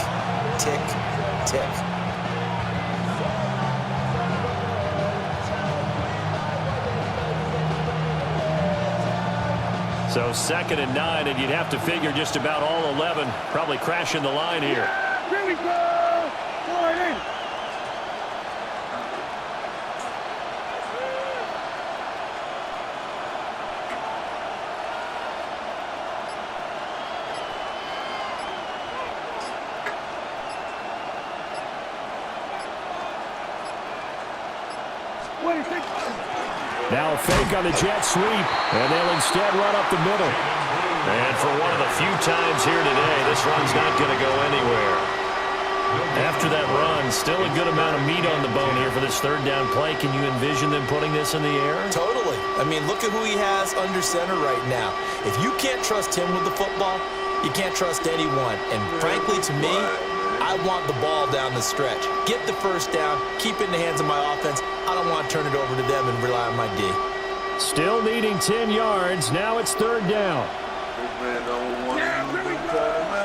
tick, tick. So 2nd and 9, and you'd have to figure just about all 11 probably crashing the line here. Here we go! Warning! Now a fake on the jet sweep, and they'll instead run up the middle. And for one of the few times here today, this run's not going to go anywhere. after that run. Still a good amount of meat on the bone here for this third down play. Can you envision them putting this in the air? Totally. I mean, look at who he has under center right now. If you can't trust him with the football, you can't trust anyone. And frankly, to me, I want the ball down the stretch. Get the first down, keep it in the hands of my offense. I don't want to turn it over to them and rely on my D. Still needing 10 yards. Now it's third down. This man don't want to use big timeout.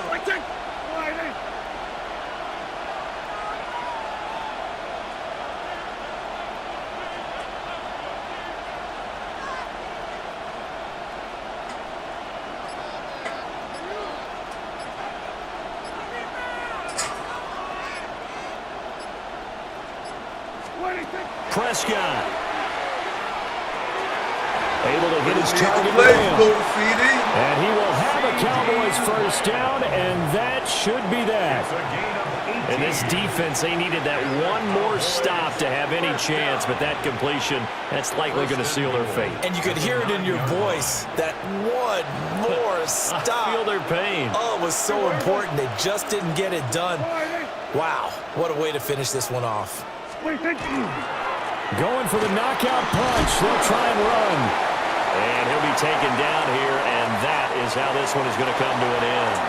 Prescott able to hit his target Place, man. go to CD. And he will have a Cowboys first down, and that should be that. And this defense, they needed that one more stop to have any chance, but that completion, that's likely going to seal their fate. And you could hear it in your voice, that one more stop. I feel their pain. Oh, it was so important. They just didn't get it done. Wow, what a way to finish this one off. Going for the knockout punch. They'll try and run. And he'll be taken down here, and that is how this one is going to come to an end.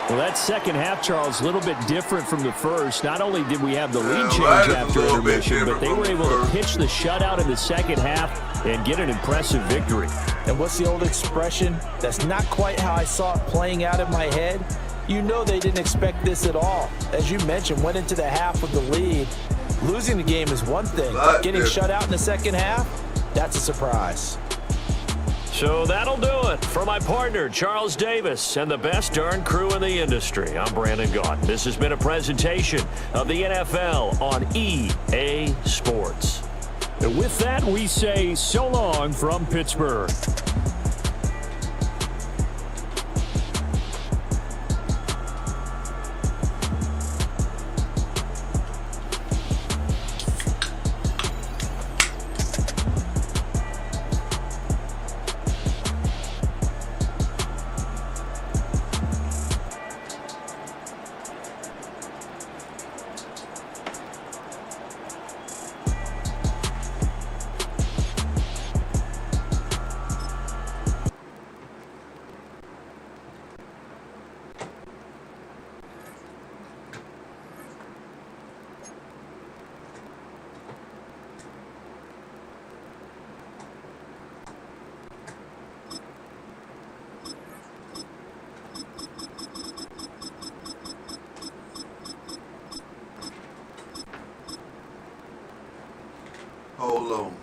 Well, that second half, Charles, a little bit different from the first. Not only did we have the lead change after intermission, but they were able to pitch the shutout in the second half and get an impressive victory. And what's the old expression? That's not quite how I saw it playing out in my head. You know they didn't expect this at all. As you mentioned, went into the half with the lead. Losing the game is one thing. Getting shut out in the second half, that's a surprise. So that'll do it for my partner, Charles Davis, and the best darn crew in the industry. I'm Brandon Gaunt. This has been a presentation of the NFL on EA Sports. And with that, we say so long from Pittsburgh. Hold on.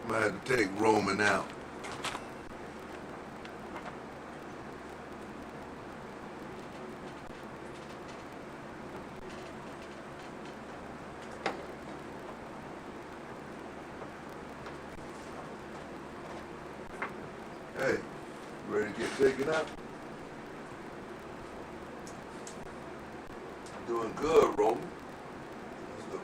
I'm gonna have to take Roman out. Hey, ready to get taken out? Doing good, Roman. Let's go.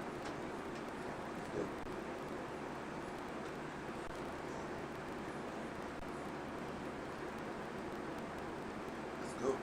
Let's go.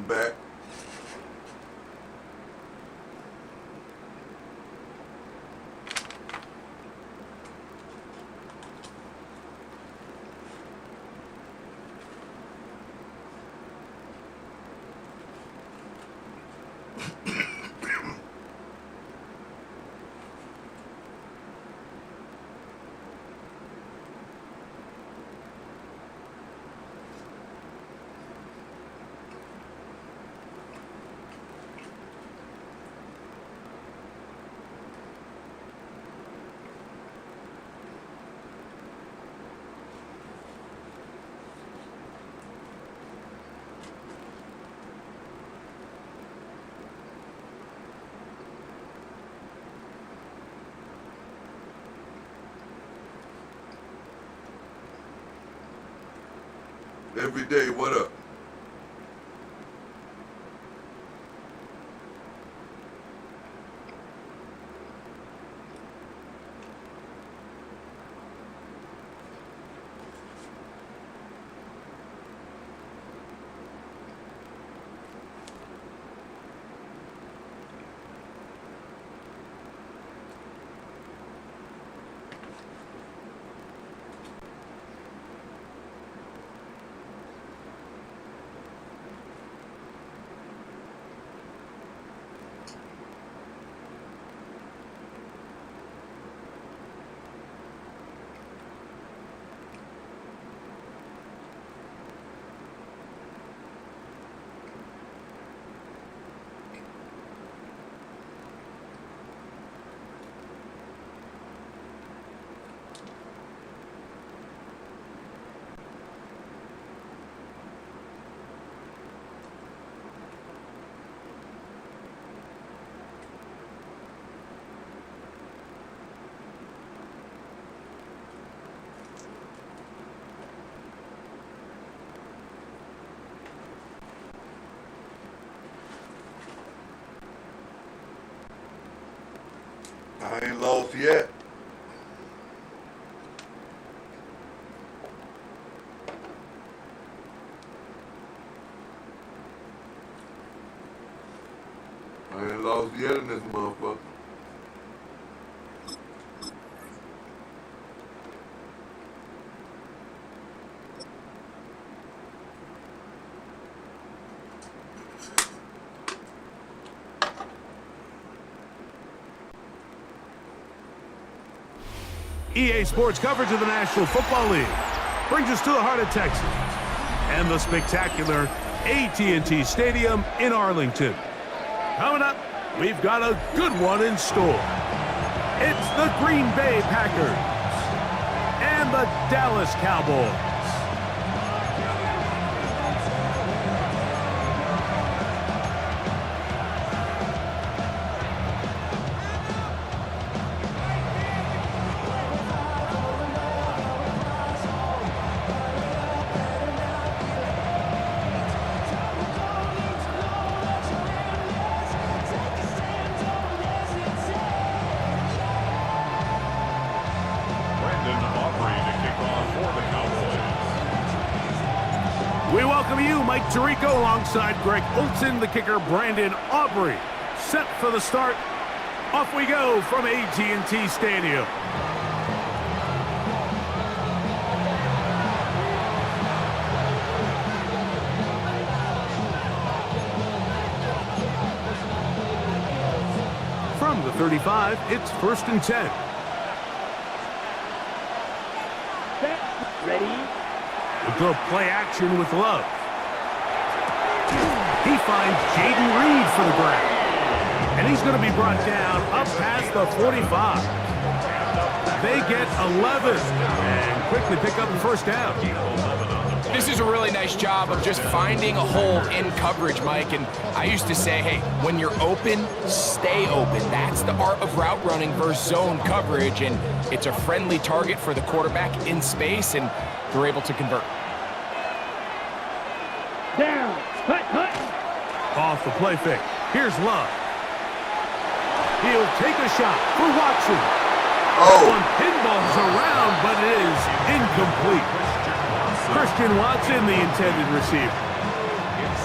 back. Every day, what up? I ain't lost yet. I ain't lost yet in this motherfucker. EA Sports coverage of the National Football League brings us to the heart of Texas and the spectacular AT&T Stadium in Arlington. Coming up, we've got a good one in store. It's the Green Bay Packers and the Dallas Cowboys. We welcome you, Mike Tirico, alongside Greg Olson, the kicker, Brandon Aubrey. Set for the start. Off we go from AT&T Stadium. From the 35, it's 1st and 10. Ready? We'll go play action with Love. He finds Jaden Reed for the grab. And he's going to be brought down up past the 45. They get 11 and quickly pick up the first down. This is a really nice job of just finding a hole in coverage, Mike. And I used to say, hey, when you're open, stay open. That's the art of route running versus zone coverage. And it's a friendly target for the quarterback in space, and they're able to convert. Down. Hut. Off the play fake. Here's Love. He'll take a shot for Watson. One pinballs around, but it is incomplete. Christian Watson, the intended receiver.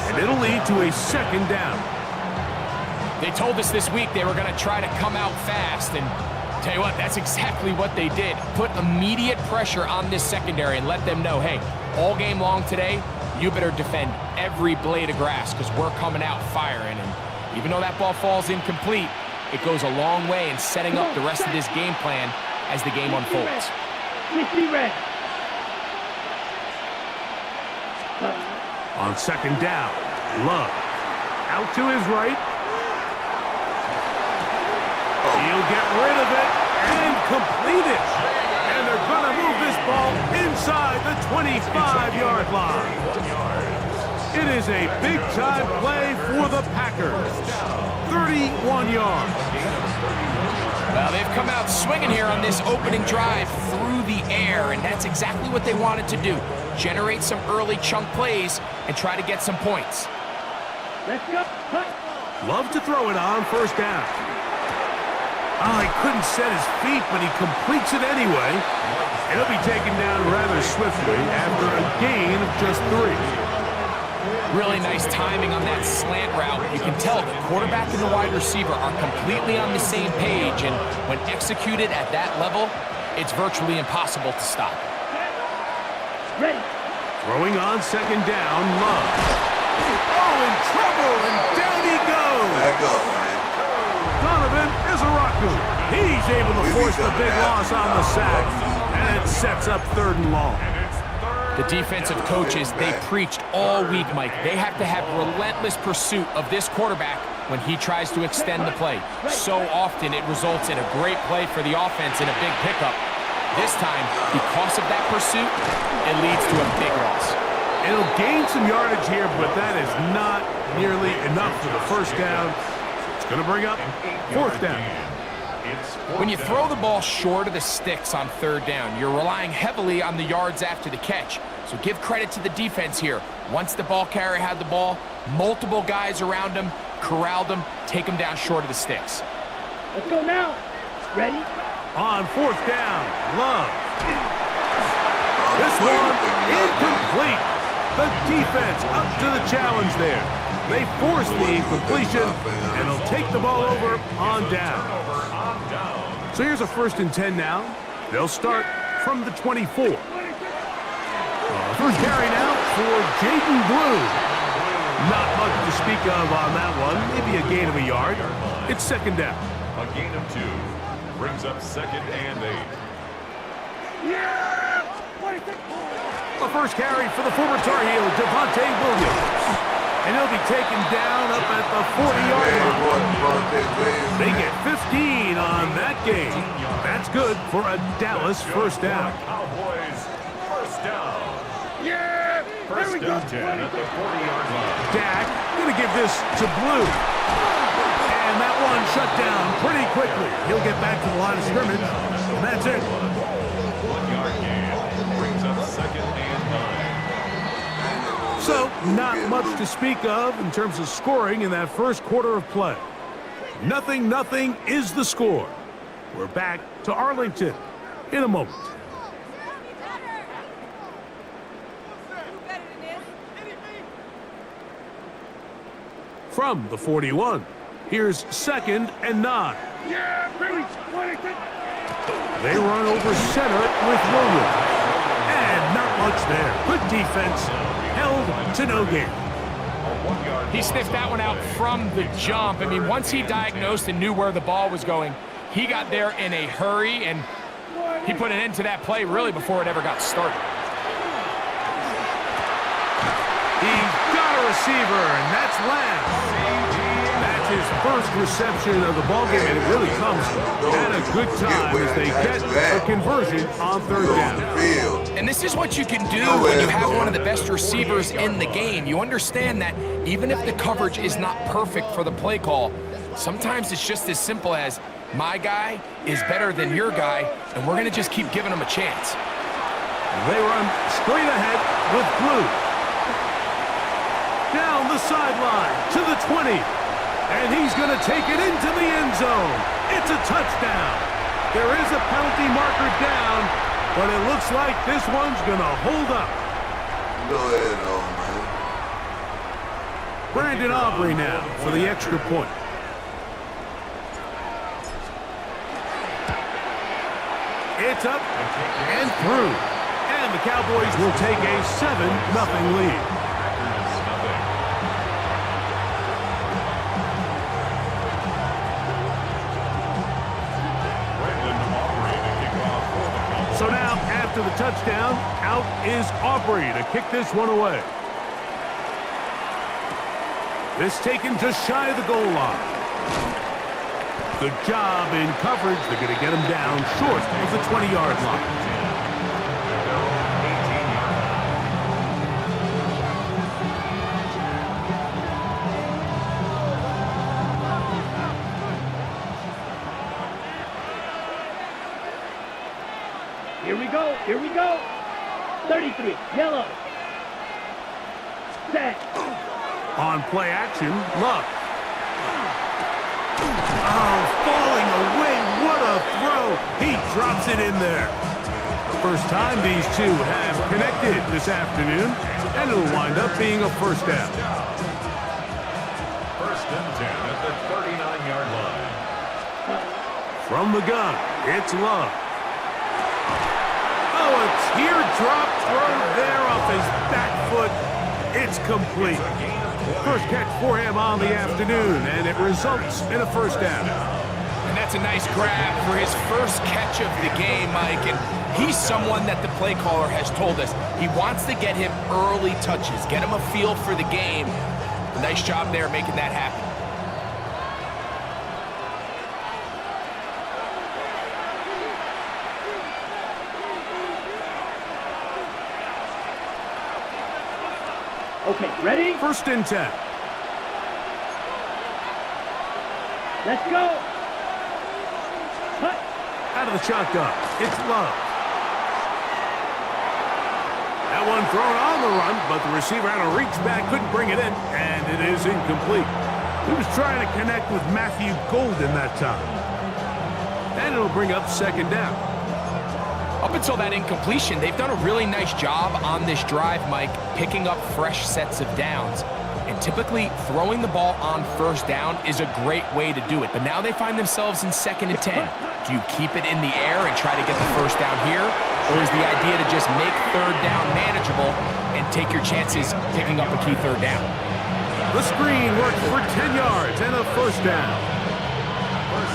And and it'll lead to a second down. They told us this week they were going to try to come out fast, and tell you what, that's exactly what they did. Put immediate pressure on this secondary and let them know, hey, all game long today, you better defend every blade of grass because we're coming out firing. And even though that ball falls incomplete, it goes a long way in setting up the rest of this game plan as the game unfolds. Be red. On second down, Love out to his right. He'll get rid of it and complete it. And they're going to move this ball inside the 25-yard line. It is a big-time play for the Packers. 31 yards. Well, they've come out swinging here on this opening drive through the air, and that's exactly what they wanted to do. Generate some early chunk plays and try to get some points. Let's go. Cut. Love to throw it on first down. Oh, he couldn't set his feet, but he completes it anyway. And he'll be taken down rather swiftly after a gain of just 3. Really nice timing on that slant route. You can tell the quarterback and the wide receiver are completely on the same page, and when executed at that level, it's virtually impossible to stop. Ready. Throwing on second down, Love. Oh, in trouble, and down he goes. Back up, man. Donovan Izaraku. He's able to force the big loss on the sack, and it sets up 3rd and long. The defensive coaches, they preached all week, Mike. They have to have relentless pursuit of this quarterback when he tries to extend the play. So often it results in a great play for the offense and a big pickup. This time, because of that pursuit, it leads to a big loss. It'll gain some yardage here, but that is not nearly enough for the first down. It's going to bring up 4th down. When you throw the ball short of the sticks on 3rd down, you're relying heavily on the yards after the catch. So give credit to the defense here. Once the ball carrier had the ball, multiple guys around him, corralled him, take him down short of the sticks. Let's go now. Ready. On 4th down, Love. This one incomplete. The defense up to the challenge there. They force the incompletion, and they'll take the ball over on down. So here's a 1st and 10 now. They'll start from the 24. First carry now for Jaden Blue. Not much to speak of on that one. Maybe a gain of a yard. It's 2nd down. A gain of 2 brings up 2nd and 8. The first carry for the former Tar Heel, Devontae Williams. And he'll be taken down up at the 40-yard line. They get 15 on that game. That's good for a Dallas first down. Cowboys first down. Yeah. First down 10 at the 40-yard line. Dak going to give this to Blue. And that one shut down pretty quickly. He'll get back to the line of scrimmage. And that's it. 1-yard gain brings up 2nd and 9. So, not much to speak of in terms of scoring in that first quarter of play. 0-0 is the score. We're back to Arlington in a moment. From the 41, here's 2nd and 9. Yeah, baby. They run over center with Williams. And not much there. Good defense. Held to no gain. He sniffed that one out from the jump. I mean, once he diagnosed and knew where the ball was going, he got there in a hurry, and he put an end to that play really before it ever got started. He's got a receiver, and that's Lamb. That's his first reception of the ballgame, and it really comes at a good time as they get a conversion on 3rd down. And this is what you can do when you have one of the best receivers in the game. You understand that even if the coverage is not perfect for the play call, sometimes it's just as simple as, my guy is better than your guy, and we're going to just keep giving him a chance. They run straight ahead with Blue. Down the sideline to the 20. And he's going to take it into the end zone. It's a touchdown. There is a penalty marker down, but it looks like this one's going to hold up. Go ahead, man. Brandon Aubrey now for the extra point. It's up and through. And the Cowboys will take a 7-0 lead. So now, after the touchdown, out is Aubrey to kick this one away. This taken just shy of the goal line. Good job in coverage. They're going to get him down short of the 20-yard line. Here we go. 33, yellow. Set. On play action, Love. Oh, falling away. What a throw. He drops it in there. First time these two have connected this afternoon, and it'll wind up being a first down. First and 10 at the 39-yard line. From the gun, it's Love. Oh, a teardrop throw there off his back foot. It's complete. First catch for him on the afternoon, and it results in a first down. And that's a nice grab for his first catch of the game, Mike. And he's someone that the play caller has told us he wants to get him early touches, get him a feel for the game. A nice job there making that happen. Okay, ready? First and 10. Let's go. Cut. Out of the shotgun, it's Love. That one thrown on the run, but the receiver had to reach back, couldn't bring it in, and it is incomplete. He was trying to connect with Matthew Golden that time. And it'll bring up second down. Up until that incompletion, they've done a really nice job on this drive, Mike, picking up fresh sets of downs. And typically, throwing the ball on first down is a great way to do it. But now they find themselves in 2nd and 10. Do you keep it in the air and try to get the first down here? Or is the idea to just make third down manageable and take your chances picking up a key third down? The screen works for 10 yards and a first down.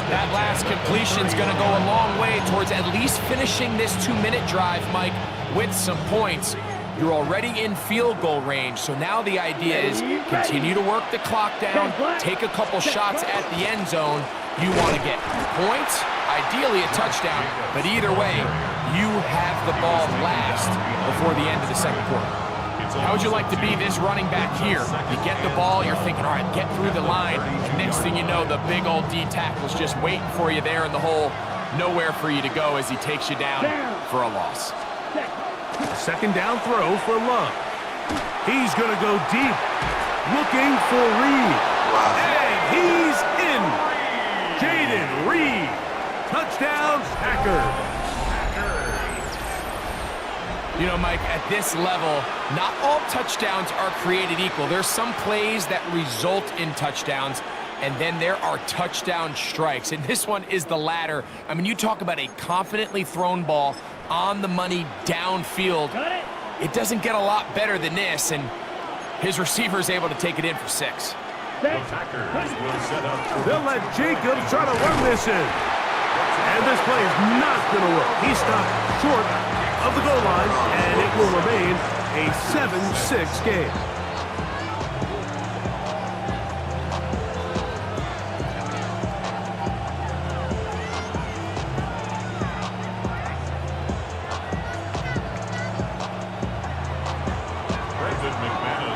That last completion's going to go a long way towards at least finishing this 2-minute drive, Mike, with some points. You're already in field goal range, so now the idea is continue to work the clock down, take a couple shots at the end zone. You want to get points, ideally a touchdown, but either way, you have the ball last before the end of the second quarter. How would you like to be this running back here? You get the ball, you're thinking, all right, get through the line. Next thing you know, the big old D tackle's just waiting for you there in the hole. Nowhere for you to go as he takes you down for a loss. Second down throw for Love. He's going to go deep, looking for Reed. And he's in. Jaden Reed. Touchdown, Packers. You know, Mike, at this level, not all touchdowns are created equal. There's some plays that result in touchdowns, and then there are touchdown strikes. And this one is the latter. I mean, you talk about a confidently thrown ball on the money downfield. It doesn't get a lot better than this, and his receiver is able to take it in for 6. They'll let Jacobs try to run this in. And this play is not going to work. He stopped short of the goal line, and it will remain a 7-6 game.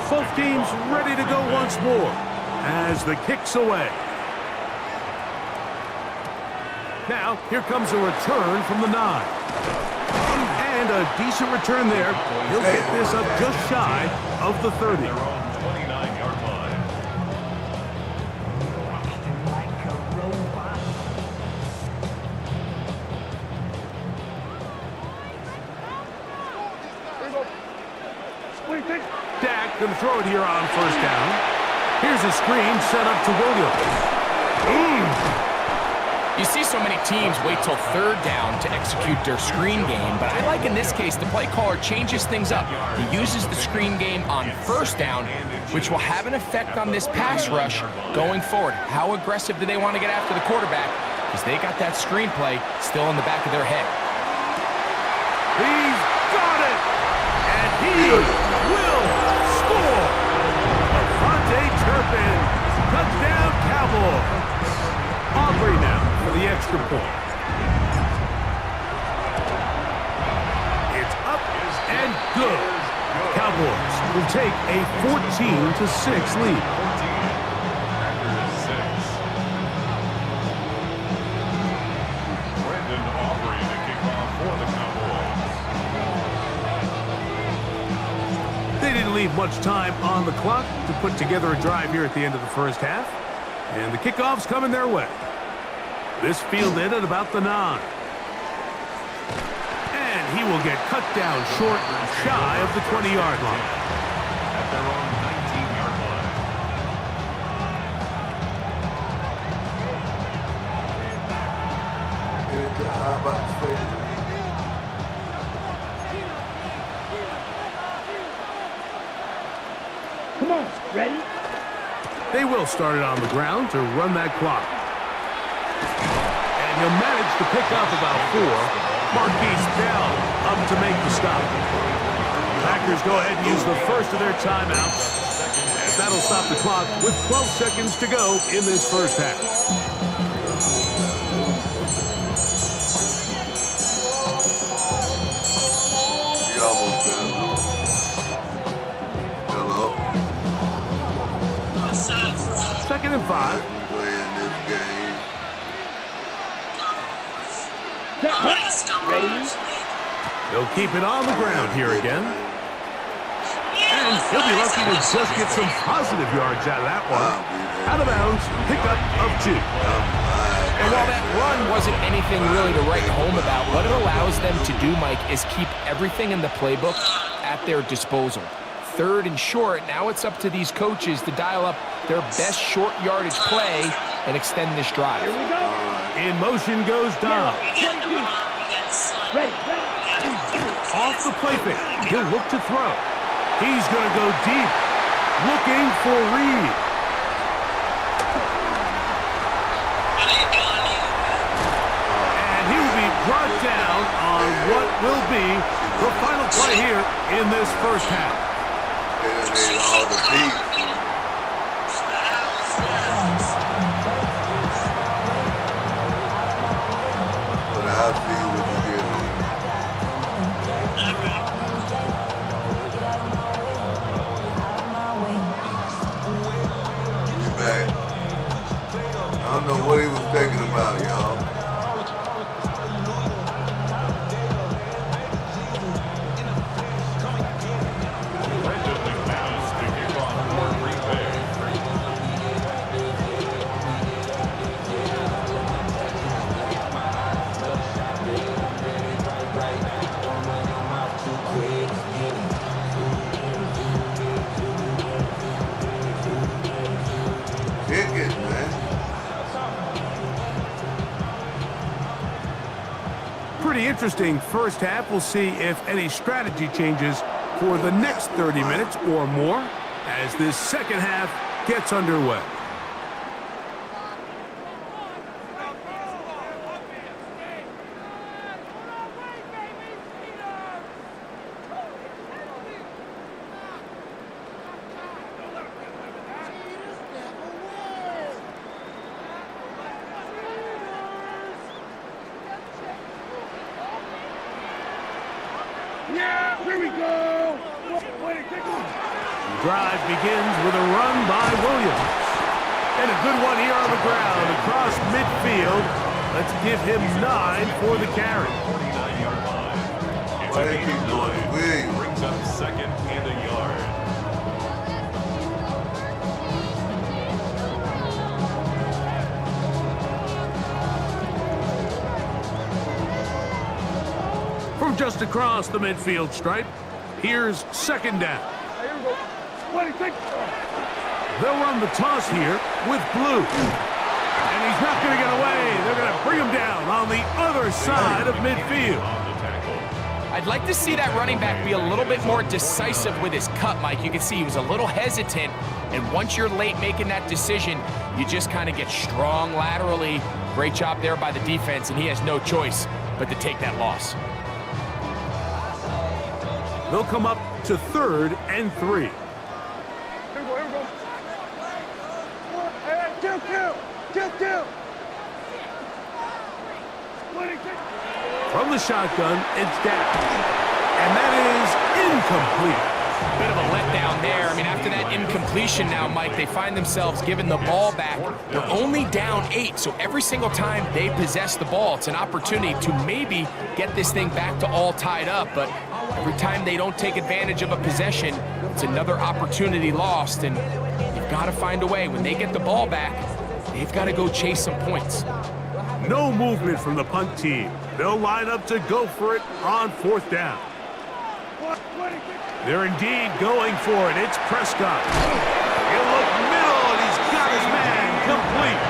Both teams ready to go once more as the kick's away. Now, here comes a return from the 9. And a decent return there. He'll get this up just shy of the 30. 29-yard line. Dak going to throw it here on first down. Here's a screen set up to Williams. You see so many teams wait till third down to execute their screen game, but I like in this case the play caller changes things up. He uses the screen game on first down, which will have an effect on this pass rush going forward. How aggressive do they want to get after the quarterback? Because they got that screenplay still in the back of their head. He's got it! And he will score! Avante Turpin, touchdown Cowboys! Aubrey now for the extra point. It's up and good. Cowboys will take a 14-6 lead. Brandon Aubrey to kick off for the Cowboys. They didn't leave much time on the clock to put together a drive here at the end of the first half. And the kickoff's coming their way. This fielded at about the 9. And he will get cut down short, shy of the 20-yard line. At their own 19-yard line. Come on, ready? They will start it on the ground to run that clock. And he'll manage to pick up about 4. Marquise Bell up to make the stop. Packers go ahead and use the first of their timeouts, as that'll stop the clock with 12 seconds to go in this first half. He almost got it. Hello. 2nd and 5. Playing this game. Ready? They'll keep it on the ground here again. And he'll be lucky to just get some positive yards out of that one. Out of bounds, pickup of 2. And while that run wasn't anything really to write home about, what it allows them to do, Mike, is keep everything in the playbook at their disposal. 3rd and short, now it's up to these coaches to dial up their best short yardage play and extend this drive. Here we go. In motion goes Don. Ready. Off the play fake, he'll look to throw. He's going to go deep, looking for Reed. And he will be brought down on what will be the final play here in this first half. They all the beat. But I'll see what you get on. He's back. I don't know what he was thinking about, y'all. Pretty interesting first half. We'll see if any strategy changes for the next 30 minutes or more as this second half gets underway. Yeah, here we go. The drive begins with a run by Williams. And a good one here on the ground across midfield. Let's give him 9 for the carry. 49-yard line. It's a gain of 9. Brings up 2nd and a yard. From just across the midfield stripe, here's 2nd down. They'll run the toss here with blue. And he's not going to get away. They're going to bring him down on the other side of midfield. I'd like to see that running back be a little bit more decisive with his cut, Mike. You can see he was a little hesitant, and once you're late making that decision, you just kind of get strong laterally. Great job there by the defense, and he has no choice but to take that loss. They'll come up to 3rd and 3. From the shotgun, it's down. And that is incomplete. Bit of a letdown there. I mean, after that incompletion now, Mike, they find themselves giving the ball back. They're only down 8, so every single time they possess the ball, it's an opportunity to maybe get this thing back to all tied up. But every time they don't take advantage of a possession, it's another opportunity lost. And you've got to find a way. When they get the ball back, they've got to go chase some points. No movement from the punt team. They'll line up to go for it on 4th down. They're indeed going for it. It's Prescott. He'll look middle, and he's got his man complete.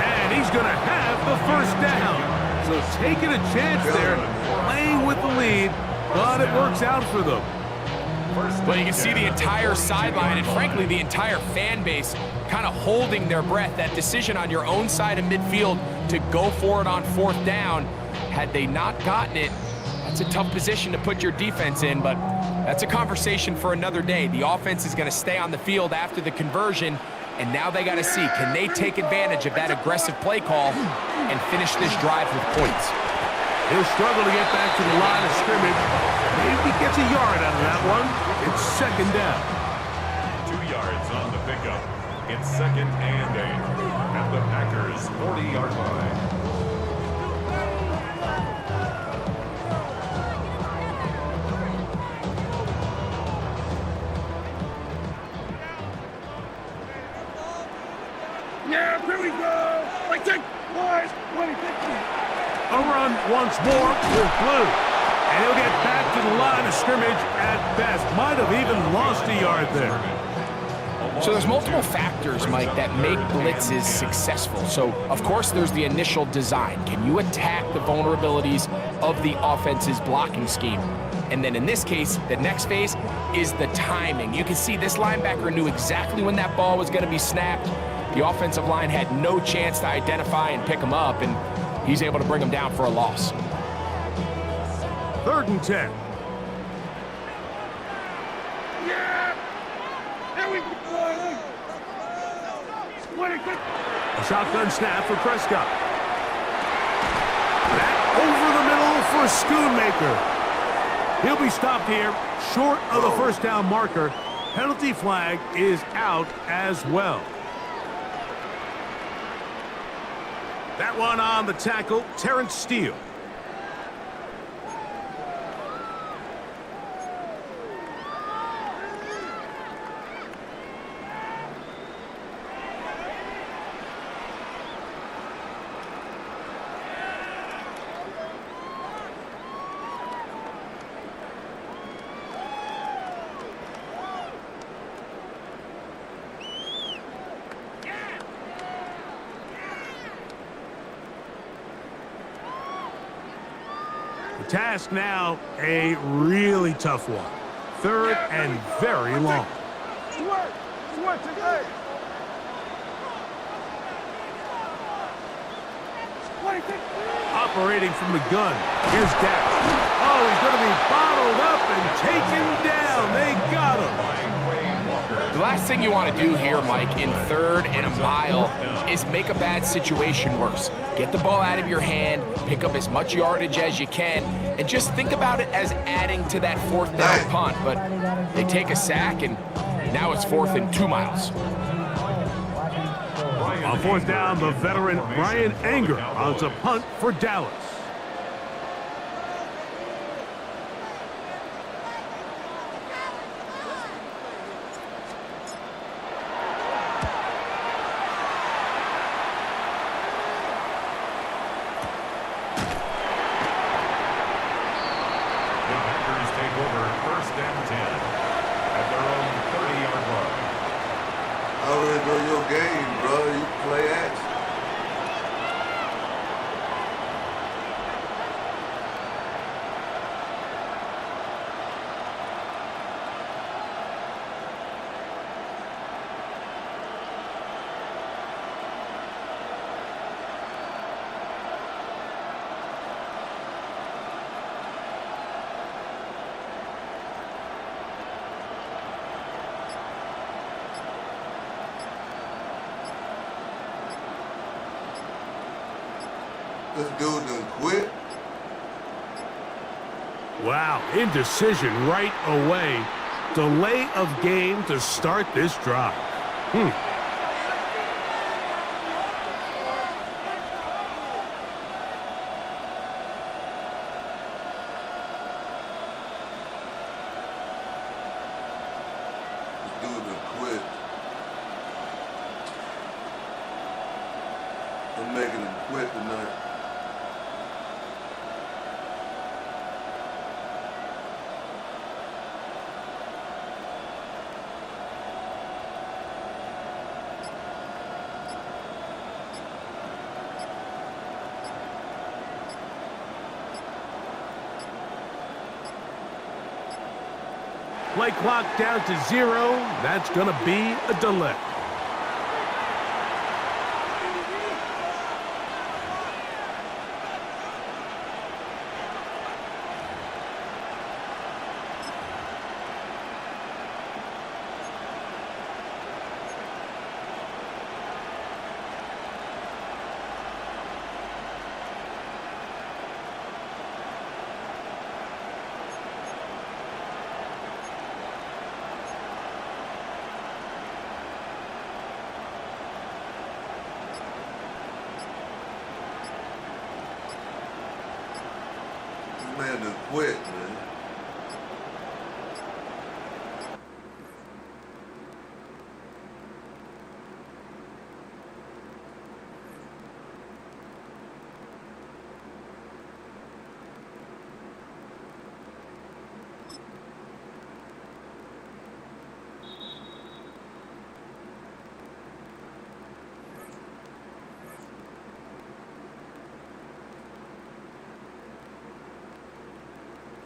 And he's going to have the 1st down. So taking a chance there, playing with the lead, but it works out for them. Well, you can see the entire sideline and, frankly, the entire fan base kind of holding their breath. That decision on your own side of midfield to go for it on 4th down, had they not gotten it, that's a tough position to put your defense in, but that's a conversation for another day. The offense is going to stay on the field after the conversion, and now they got to see, can they take advantage of that aggressive play call and finish this drive with points? He'll struggle to get back to the line of scrimmage. Maybe gets a yard out of that one. It's 2nd down. 2 yards on the pickup. It's 2nd and 8 at the Packers' 40-yard line. Yeah, here we go. Like take boys. A run once more with blue. And he'll get back to the line of scrimmage at best. Might have even lost a yard there. So there's multiple factors, Mike, that make blitzes successful. So, of course, there's the initial design. Can you attack the vulnerabilities of the offense's blocking scheme? And then in this case, the next phase is the timing. You can see this linebacker knew exactly when that ball was going to be snapped. The offensive line had no chance to identify and pick him up, and he's able to bring him down for a loss. 3rd and 10. Yeah. There we go. A shotgun snap for Prescott. That over the middle for Schoonmaker. He'll be stopped here short of the 1st down marker. Penalty flag is out as well. That one on the tackle, Terrence Steele. Task now, a really tough one. 3rd and very long. Sweat today. Operating from the gun. Here's Dak. Oh, he's going to be bottled up and taken down. They got him. The last thing you want to do here, Mike, in 3rd and a mile is make a bad situation worse. Get the ball out of your hand, pick up as much yardage as you can, and just think about it as adding to that 4th down punt. But they take a sack, and now it's 4th and 2 miles. On 4th down, the veteran Brian Anger on a punt for Dallas. The Packers take over 1st and 10 at their own 30-yard line. game, bro. You play action. This dude done quit. Wow, indecision right away. Delay of game to start this drive. This dude done quit. I'm making him quit tonight. Play clock down to 0. That's going to be a delay. Man done quit, man.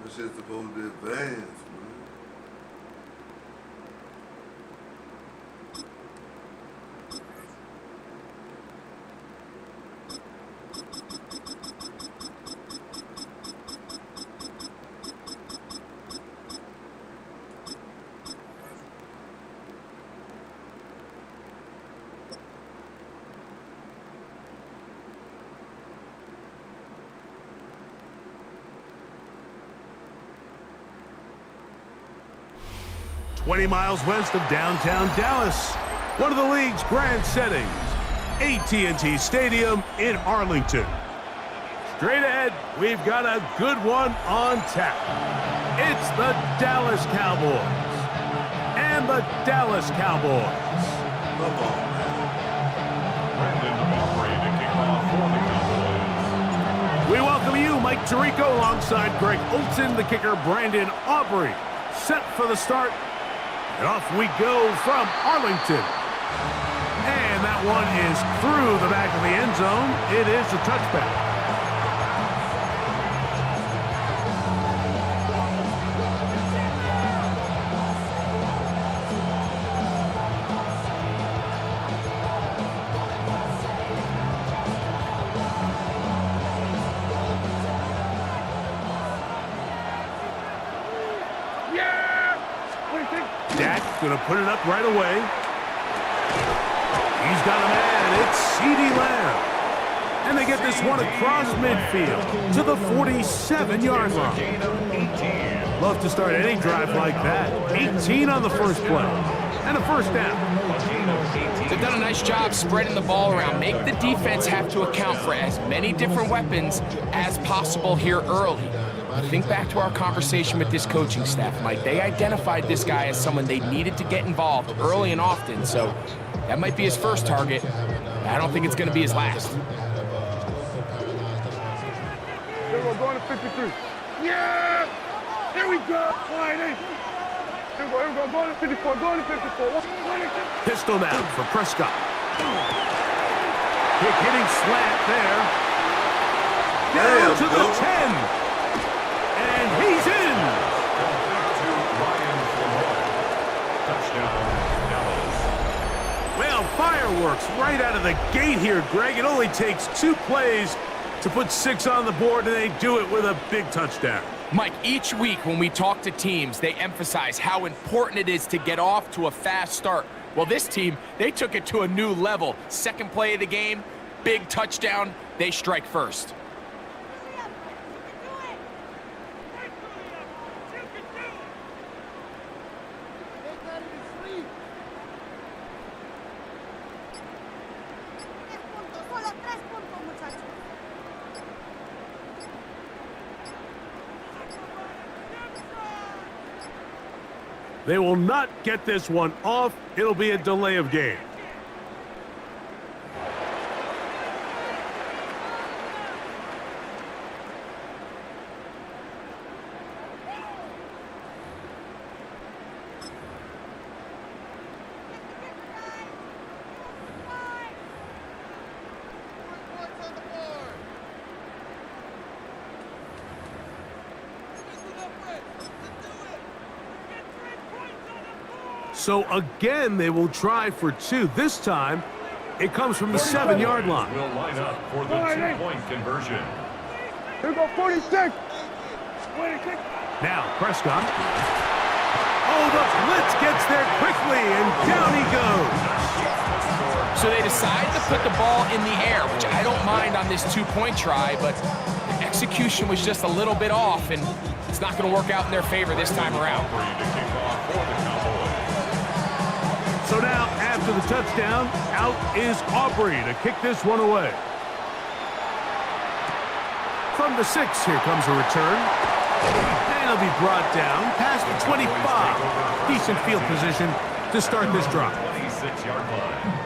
This shit's supposed to advance, man. "20 miles west of downtown Dallas, one of the league's grand settings, AT&T Stadium in Arlington. Straight ahead, we've got a good one on tap. It's the Dallas Cowboys and the Dallas Cowboys. Come on, man. Brandon Aubrey to kick off for the Cowboys. We welcome you, Mike Tirico, alongside Greg Olson, the kicker Brandon Aubrey. Set for the start. And off we go from Arlington. And that one is through the back of the end zone. It is a touchback. Dak gonna put it up right away. He's got a man. It's CeeDee Lamb. And they get this one across midfield to the 47-yard line. Love to start any drive like that. 18 on the first play. And a first down. They've done a nice job spreading the ball around. Make the defense have to account for as many different weapons as possible here early. Think back to our conversation with this coaching staff, Mike. They identified this guy as someone they needed to get involved early and often, so that might be his first target. I don't think it's going to be his last. Here we're going to 53. Yeah! Here we go! All right, hey. Here we go, going to 54, going to 54. Pistol down for Prescott. Kick hitting slant there. Down Damn, to the Bill. 10. And he's in. Touchdown, Dallas. Well, fireworks right out of the gate here, Greg. It only takes 2 plays to put 6 on the board, and they do it with a big touchdown. Mike, each week when we talk to teams, they emphasize how important it is to get off to a fast start. Well, this team, they took it to a new level. Second play of the game, big touchdown, they strike first. They will not get this one off. It'll be a delay of game. So again, they will try for 2. This time, it comes from the 7-yard line. Will line up for the 2-point conversion. Here we go, 46. 26. Now, Prescott. Oh, the blitz gets there quickly, and down he goes. So they decide to put the ball in the air, which I don't mind on this 2-point try, but the execution was just a little bit off, and it's not going to work out in their favor this time around. For you to kick off for the Cowboys. So now, after the touchdown, out is Aubrey to kick this one away. From the 6, here comes a return. And he'll be brought down past the 25. Decent field position to start this drive. 26-yard line.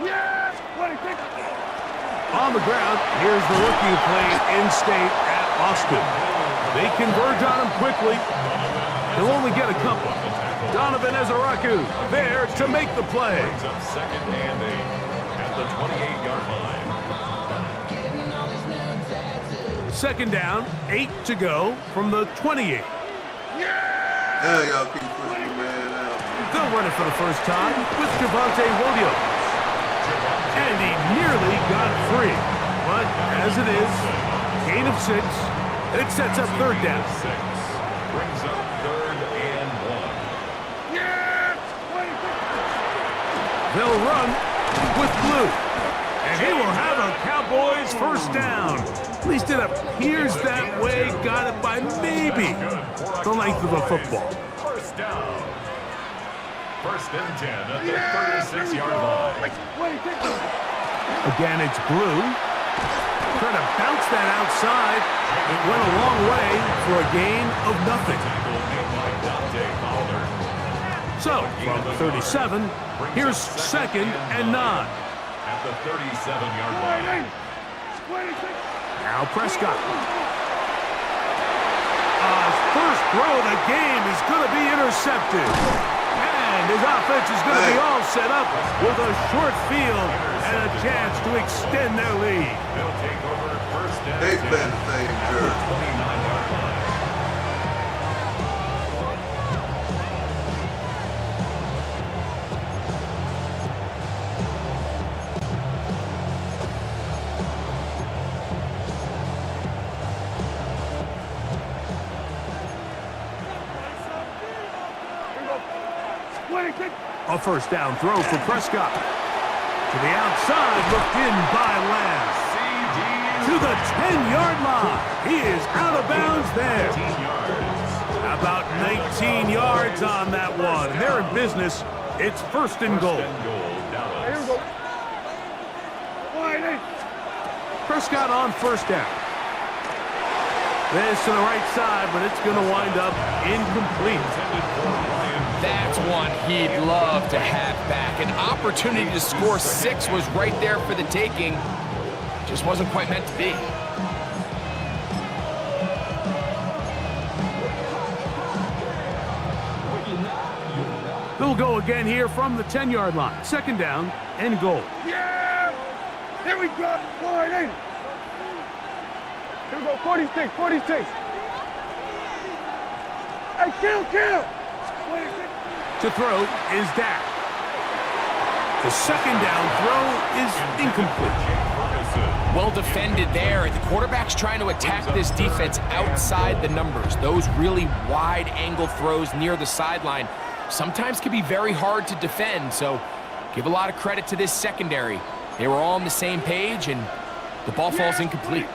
Yes, 26. On the ground, here's the rookie who played in-state at Austin. They converge on him quickly. He'll only get a couple. Donovan Ezaraku there to make the play. Brings up 2nd and 8 at the 28-yard line. 2nd down, 8 to go from the 28. Hell, y'all keep pushing the man out. They'll run it for the first time with Javonte Williams. And he nearly got free. But as it is, gain of 6, and it sets up 3rd down. 6 brings up 3rd and 1. Yes, 26. They'll run with Blue. And he will have a Cowboys first down. At least it appears that way. Got it by maybe the length of a football. First down. 1st and 10 at the 36-yard line. 26. Again, it's Blue. Trying to bounce that outside. It went a long way for a gain of nothing. So, from 37, here's 2nd and 9. At the 37-yard line. 26. Now Prescott. First throw of the game is going to be intercepted. And his offense is going to be all set up with a short field and a chance to extend their lead. They'll take over 1st and They've 10 been the same at the jerk. 29-yard line. A first down throw for Prescott. To the outside, looked in by Lamb. To the 10-yard line. He is out of bounds there. 18 yards. About 19 yards on that one. They're in business. It's 1st and goal. First and goal, Dallas. Here we go. 28. Prescott on 1st down. This to the right side, but it's going to wind up incomplete. That's one he'd love to have back. An opportunity to score 6 was right there for the taking. Just wasn't quite meant to be. They'll go again here from the 10-yard line. Second down and goal. Yeah! Here we go. Wide in. Here we go. 46, 46. Hey, kill. 46. To throw is Dak. The second down throw is incomplete. Well defended there. The quarterback's trying to attack this defense outside the numbers. Those really wide angle throws near the sideline sometimes can be very hard to defend, so give a lot of credit to this secondary. They were all on the same page, and the ball falls incomplete.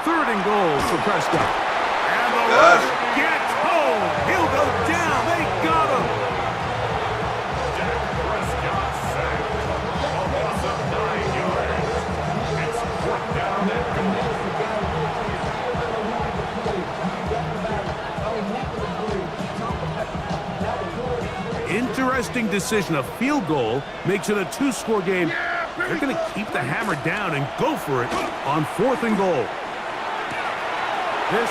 Third and goal for Prescott. And the rush gets home. He'll go down. They got him. Interesting decision. A field goal makes it a 2-score game. They're going to keep the hammer down and go for it on 4th and goal. This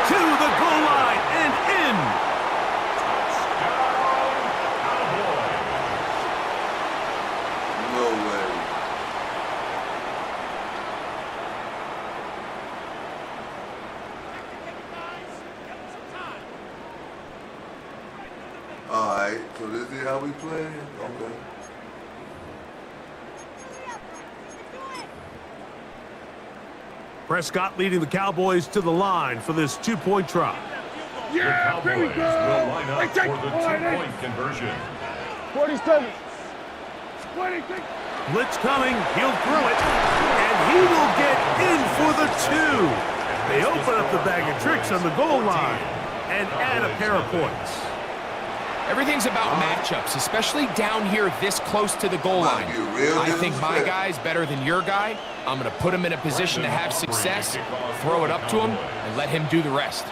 to the goal line and in. No way. Alright, so this is how we play? Okay. Prescott leading the Cowboys to the line for this 2-point try. Yeah, here we Cowboys go. will line up Hey, take for the wide in. 2-point conversion. 47. 26. Blitz coming, he'll throw it, and he will get in for the 2. They open up the bag of tricks on the goal line and add a pair of points. Everything's about matchups, especially down here this close to the goal line. I think my guy's better than your guy. I'm going to put him in a position to have success, throw it up to him, and let him do the rest.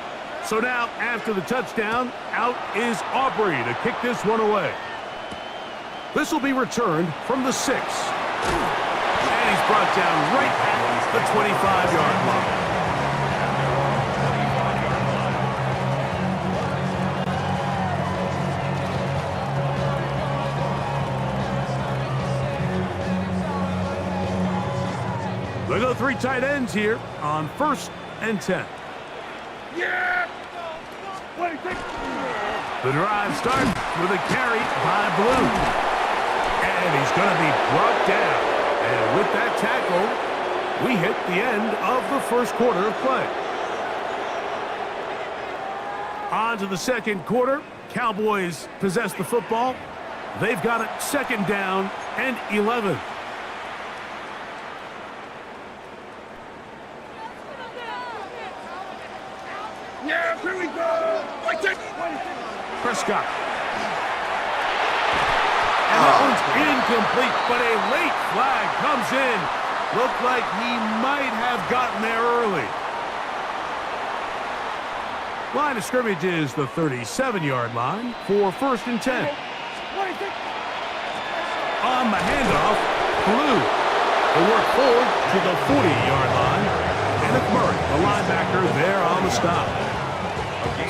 So now, after the touchdown, out is Aubrey to kick this one away. This will be returned from the 6. And he's brought down right at the 25-yard line. They go 3 tight ends here on 1st and 10. Yeah! 26. The drive starts with a carry by Blue. And he's going to be brought down. And with that tackle, we hit the end of the first quarter of play. On to the second quarter. Cowboys possess the football. They've got it 2nd down and 11. Yeah, here we go. 26. Prescott. And that one's incomplete, but a late flag comes in. Looked like he might have gotten there early. Line of scrimmage is the 37-yard line for 1st and 10. 26. On the handoff, Blue. They work forward to the 40-yard line. Kenneth Murray, the linebacker, there on the stop.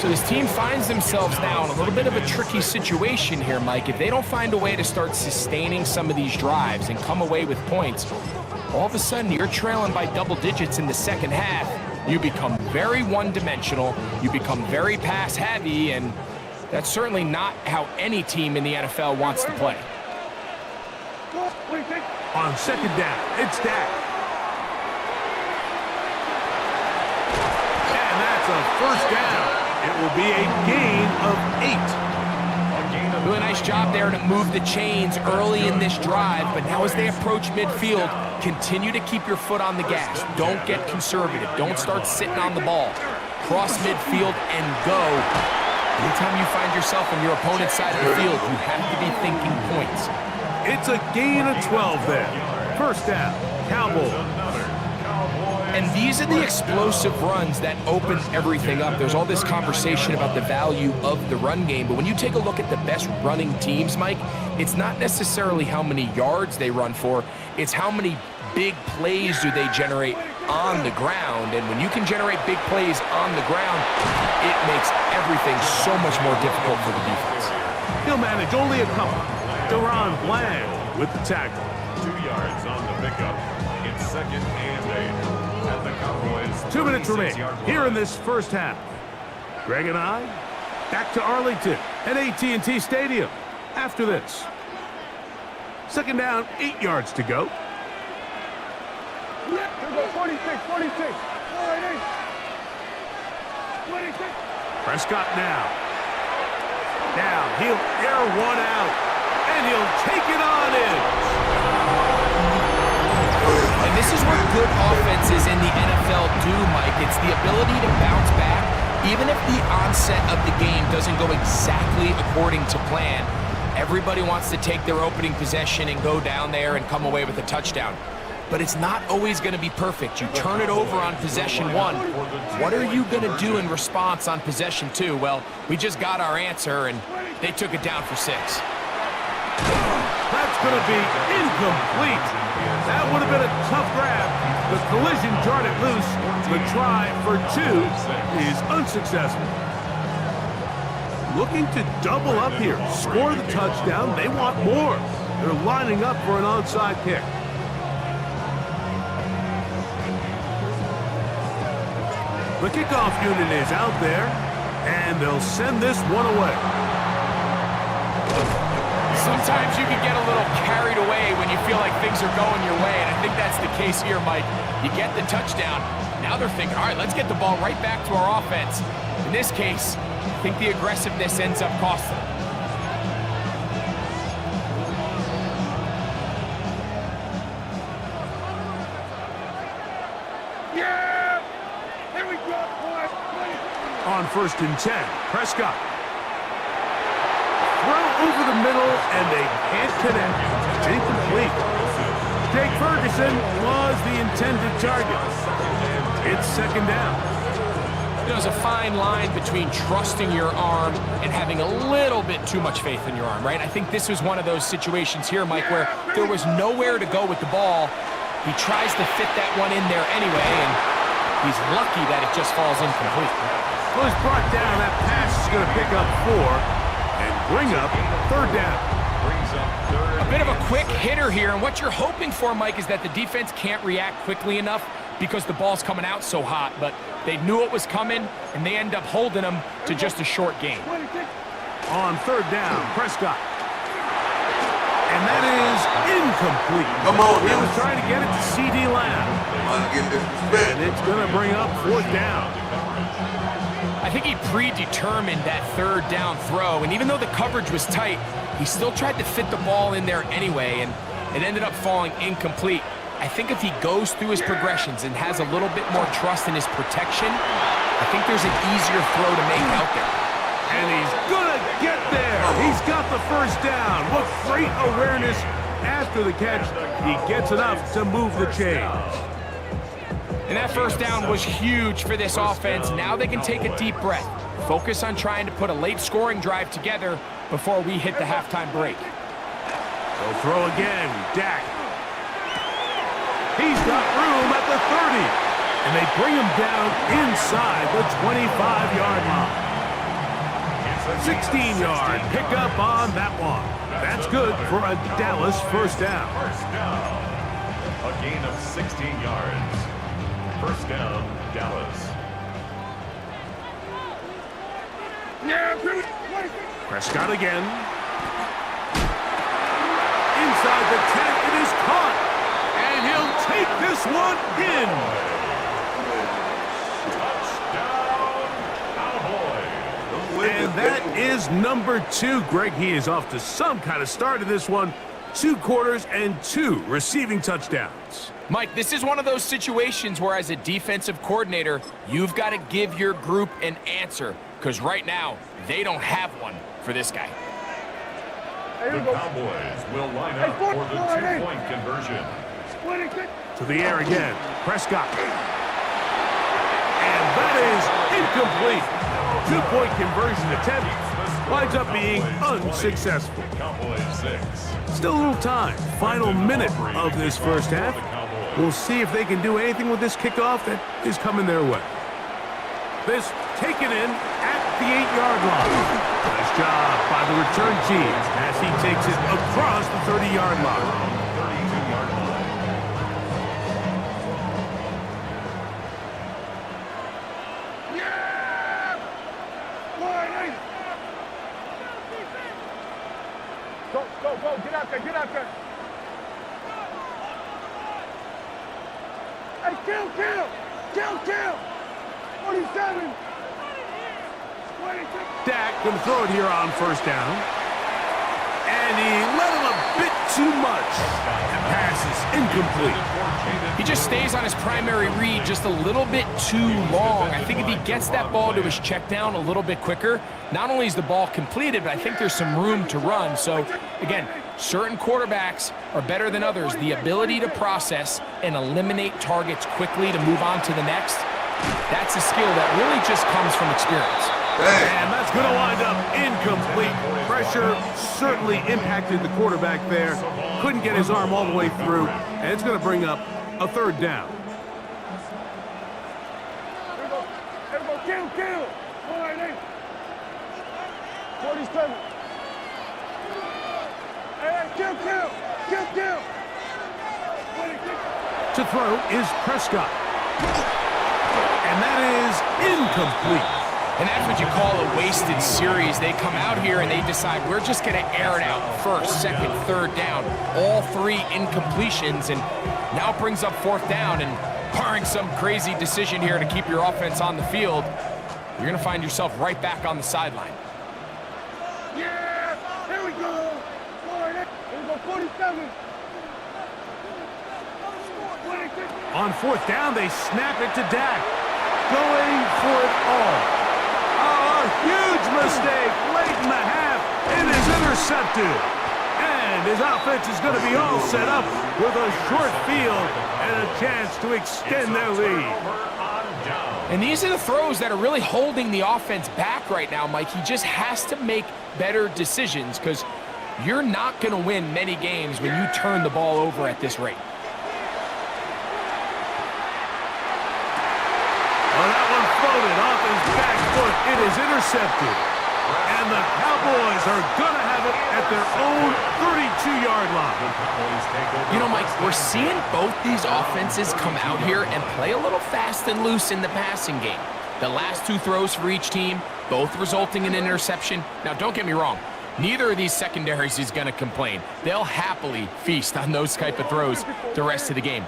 So this team finds themselves now in a little bit of a tricky situation here, Mike. If they don't find a way to start sustaining some of these drives and come away with points, all of a sudden you're trailing by double digits in the second half. You become very one-dimensional, you become very pass-heavy, and that's certainly not how any team in the NFL wants to play. On 2nd down, it's Dak. And that's a 1st down. It will be a gain of 8. Really nice job there to move the chains early in this drive, but now as they approach midfield, continue to keep your foot on the gas. Don't get conservative. Don't start sitting on the ball. Cross midfield and go. Anytime you find yourself on your opponent's side of the field, you have to be thinking points. It's a gain of 12 there. 1st down, Cowboys. And these are the explosive runs that open everything up. There's all this conversation about the value of the run game, but when you take a look at the best running teams, Mike, it's not necessarily how many yards they run for, it's how many big plays do they generate on the ground. And when you can generate big plays on the ground, it makes everything so much more difficult for the defense. He'll manage only a couple. Deron Bland with the tackle. 2 yards on the pickup. It's 2nd and 8. At the Cowboys. 2 minutes remain here in this first half. Greg and I back to Arlington at AT&T Stadium after this. 2nd down, 8 yards to go. Here we go, 46, 46. All right, 26. Prescott now. Now he'll air one out, and he'll take it on in. And this is what good offenses in the NFL do, Mike. It's the ability to bounce back, even if the onset of the game doesn't go exactly according to plan. Everybody wants to take their opening possession and go down there and come away with a touchdown. But it's not always going to be perfect. You turn it over on possession 1. What are you going to do in response on possession 2? Well, we just got our answer, and they took it down for 6. That's going to be incomplete. That would have been a tough grab. The collision jarred it loose. The try for 2 is unsuccessful. Looking to double up here. Score the touchdown. They want more. They're lining up for an onside kick. The kickoff unit is out there, and they'll send this one away. Sometimes you can get a little carried away when you feel like things are going your way, and I think that's the case here, Mike. You get the touchdown. Now they're thinking, all right, let's get the ball right back to our offense. In this case, I think the aggressiveness ends up costing them. Yeah! Here we go, boys. On 1st and 10, Prescott. Throw over the middle, and they can't connect. It's incomplete. Jake Ferguson was the intended target. It's 2nd down. There's a fine line between trusting your arm and having a little bit too much faith in your arm, right? I think this was one of those situations here, Mike, where there was nowhere to go with the ball. He tries to fit that one in there anyway, and he's lucky that it just falls incomplete. Well, it's brought down. That pass is going to pick up 4 and bring up 3rd down. A bit of a quick hitter here, and what you're hoping for, Mike, is that the defense can't react quickly enough because the ball's coming out so hot, but they knew it was coming, and they end up holding them to just a short gain. On 3rd down, Prescott. And that is incomplete. Come on, He now. was trying to get it to C.D. Lamb. And it's going to bring up 4th down. I think he predetermined that 3rd down throw, and even though the coverage was tight, he still tried to fit the ball in there anyway, and it ended up falling incomplete. I think if he goes through his progressions and has a little bit more trust in his protection, I think there's an easier throw to make out there. And he's going to get there. He's got the 1st down. What great awareness after the catch. He gets enough to move the chains. And that 1st down was huge for this offense. Now they can take a deep breath. Focus on trying to put a late scoring drive together before we hit the halftime break. They'll throw again. Dak. He's got room at the 30. And they bring him down inside the 25-yard line. 16-yard pickup on that one. That's good for a Dallas 1st down. A gain of 16 yards. 1st down, Dallas. Yeah, Prescott again. Inside the 10, it is caught. And he'll take this one in. And that is number 2. Greg, he is off to some kind of start in this one. 2 quarters and 2 receiving touchdowns. Mike, this is one of those situations where as a defensive coordinator, you've got to give your group an answer, because right now, they don't have one for this guy. The Cowboys will line up for the 2-point conversion. To the air again. Prescott. And that is incomplete. 2-point conversion attempt winds up being unsuccessful. Cowboys 6. Still a little time. Final minute of this first half. We'll see if they can do anything with this kickoff that is coming their way. This taken in at the 8-yard line. The job by the return team as he takes it across the 30-yard line. 32-yard line. Yeah! Line 8. Go, go, go. Get out there, get out there. Hey, kill, kill. Kill, kill. 47. 26. Dak going to throw it here on first down. And he let him a bit too much. That pass is incomplete. He just stays on his primary read just a little bit too long. I think if he gets that ball to his check down a little bit quicker, not only is the ball completed, but I think there's some room to run. So, again, certain quarterbacks are better than others. The ability to process and eliminate targets quickly to move on to the next, that's a skill that really just comes from experience. And that's going to wind up incomplete. Pressure certainly impacted the quarterback there. Couldn't get his arm all the way through, and it's going to bring up a third down. Here we go. Here we go. Kill, kill. Line 8. 47. Hey, kill, kill. Kill, kill. 26. To throw is Prescott. And that is incomplete. And that's what you call a wasted series. They come out here and they decide we're just going to air it out first, second, third down. All three incompletions, and now it brings up fourth down. And barring some crazy decision here to keep your offense on the field, you're going to find yourself right back on the sideline. Yeah! Here we go. Line 8. Here we go. 47. 26. On fourth down, they snap it to Dak. Going for it all. A huge mistake late in the half. It is intercepted. And his offense is going to be all set up with a short field and a chance to extend their lead. And these are the throws that are really holding the offense back right now, Mike. He just has to make better decisions because you're not going to win many games when you turn the ball over at this rate. Well, that one floated off his back foot. It is intercepted. And the Cowboys are going to have it at their own 32-yard line. You know, Mike, we're seeing both these offenses come out here and play a little fast and loose in the passing game. The last two throws for each team, both resulting in an interception. Now, don't get me wrong. Neither of these secondaries is going to complain. They'll happily feast on those type of throws the rest of the game.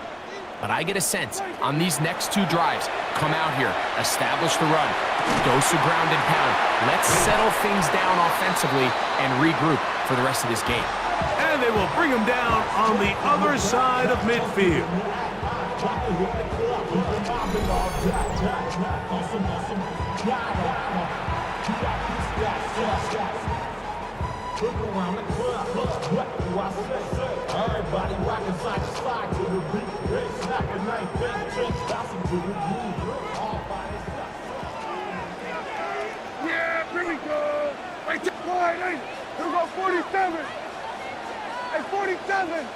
But I get a sense on these next two drives, come out here, establish the run, dose of ground and pound. Let's settle things down offensively and regroup for the rest of this game. And they will bring him down on the other side of midfield. Everybody rockin' side to side to the beat. They snackin' night, big drinks, bouncing to the beat. Yeah, here we go. Hey, line 8. Here we go. 47. Hey, 47.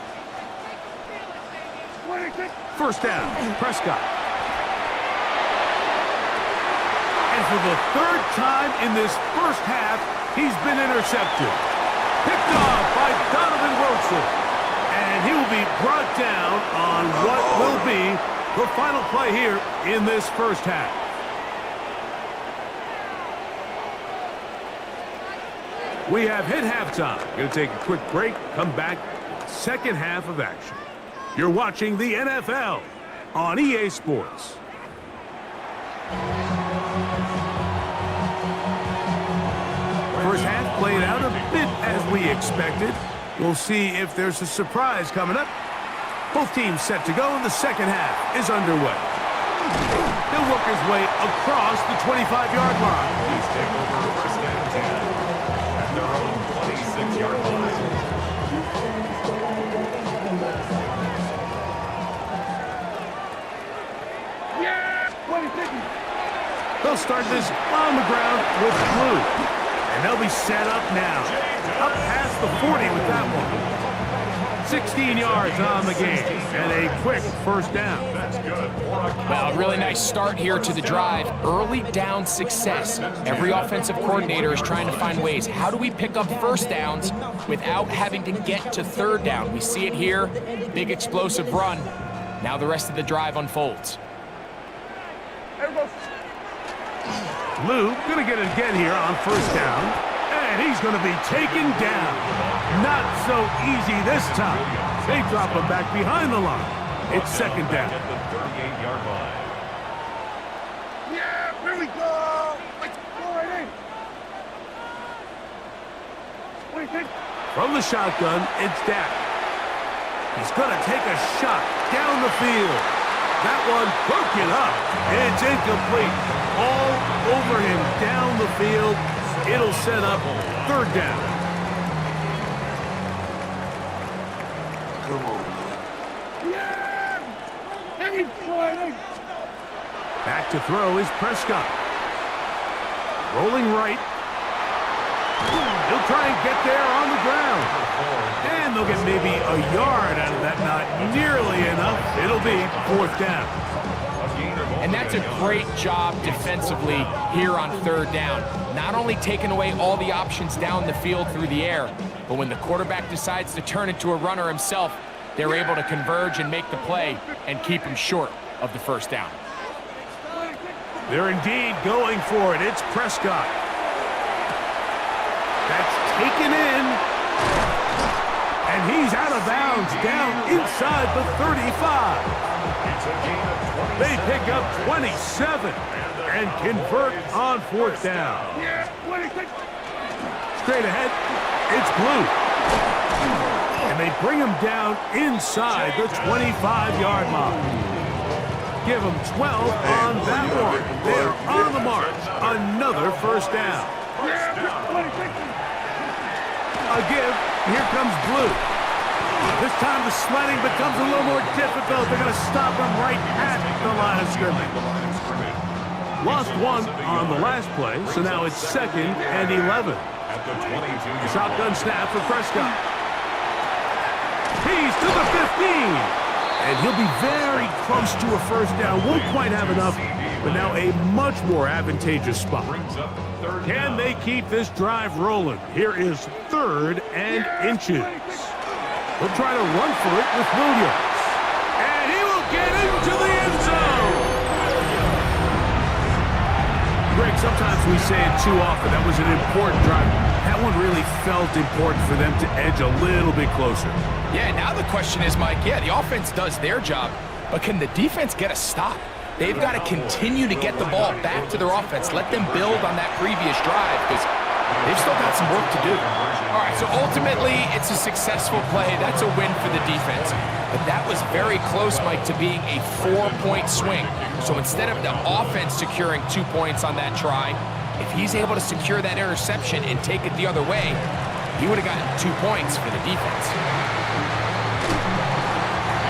26. First down, Prescott. And for the third time in this first half, he's been intercepted. Picked off by Donovan Wilson. And he will be brought down on what will be the final play here in this first half. We have hit halftime. Going to take a quick break, come back, second half of action. You're watching the NFL on EA Sports. First half played out a bit as we expected. We'll see if there's a surprise coming up. Both teams set to go, and the second half is underway. He'll work his way across the 25-yard line. Please take over first and 10 at their own 26-yard line. Yeah! 26. They'll start this on the ground with blue. And they'll be set up now. Up past the 40 with that one. 16 yards on the game and a quick first down. Well, a really nice start here to the drive. Early down success. Every offensive coordinator is trying to find ways. How do we pick up first downs without having to get to third down? We see it here. Big explosive run. Now the rest of the drive unfolds. Lou gonna get it again here on first down, and he's gonna be taken down. Not so easy this time. They drop him back behind the line. It's second down. At the 38-yard line. Yeah, here we go. Let's go right in. What do you think? From the shotgun, it's Dak. He's gonna take a shot down the field. That one broken up. It's incomplete. All over him down the field. It'll set up third down. Come on, man. Yeah. Here we go. Back to throw is Prescott. Rolling right. He'll try and get there on the ground. And they'll get maybe a yard out of that. Not nearly enough. It'll be fourth down. And that's a great job defensively here on third down. Not only taking away all the options down the field through the air, but when the quarterback decides to turn into a runner himself, they're able to converge and make the play and keep him short of the first down. They're indeed going for it. It's Prescott. That's taken in. And he's out of bounds down inside the 35. They pick up 27 and convert on fourth down. Straight ahead, it's Blue. And they bring him down inside the 25-yard line. Give them 12 on that one. They're on the march. Another first down. A give. Here comes Blue. This time the sledding becomes a little more difficult. They're going to stop him right at the line of scrimmage. Lost one on the last play, so now it's second and 11. Shotgun snap for Prescott. He's to the 15. And he'll be very close to a first down. Won't quite have enough, but now a much more advantageous spot. Can they keep this drive rolling? Here is third and inches. They'll try to run for it with Williams. And he will get into the end zone. Greg, sometimes we say it too often. That was an important drive. That one really felt important for them to edge a little bit closer. Yeah, now the question is, Mike, yeah, the offense does their job, but can the defense get a stop? They've got to continue to get the ball back to their offense. Let them build on that previous drive because they've still got some work to do. All right, so ultimately, it's a successful play. That's a win for the defense. But that was very close, Mike, to being a 4-point swing. So instead of the offense securing 2 points on that try, if he's able to secure that interception and take it the other way, he would have gotten 2 points for the defense.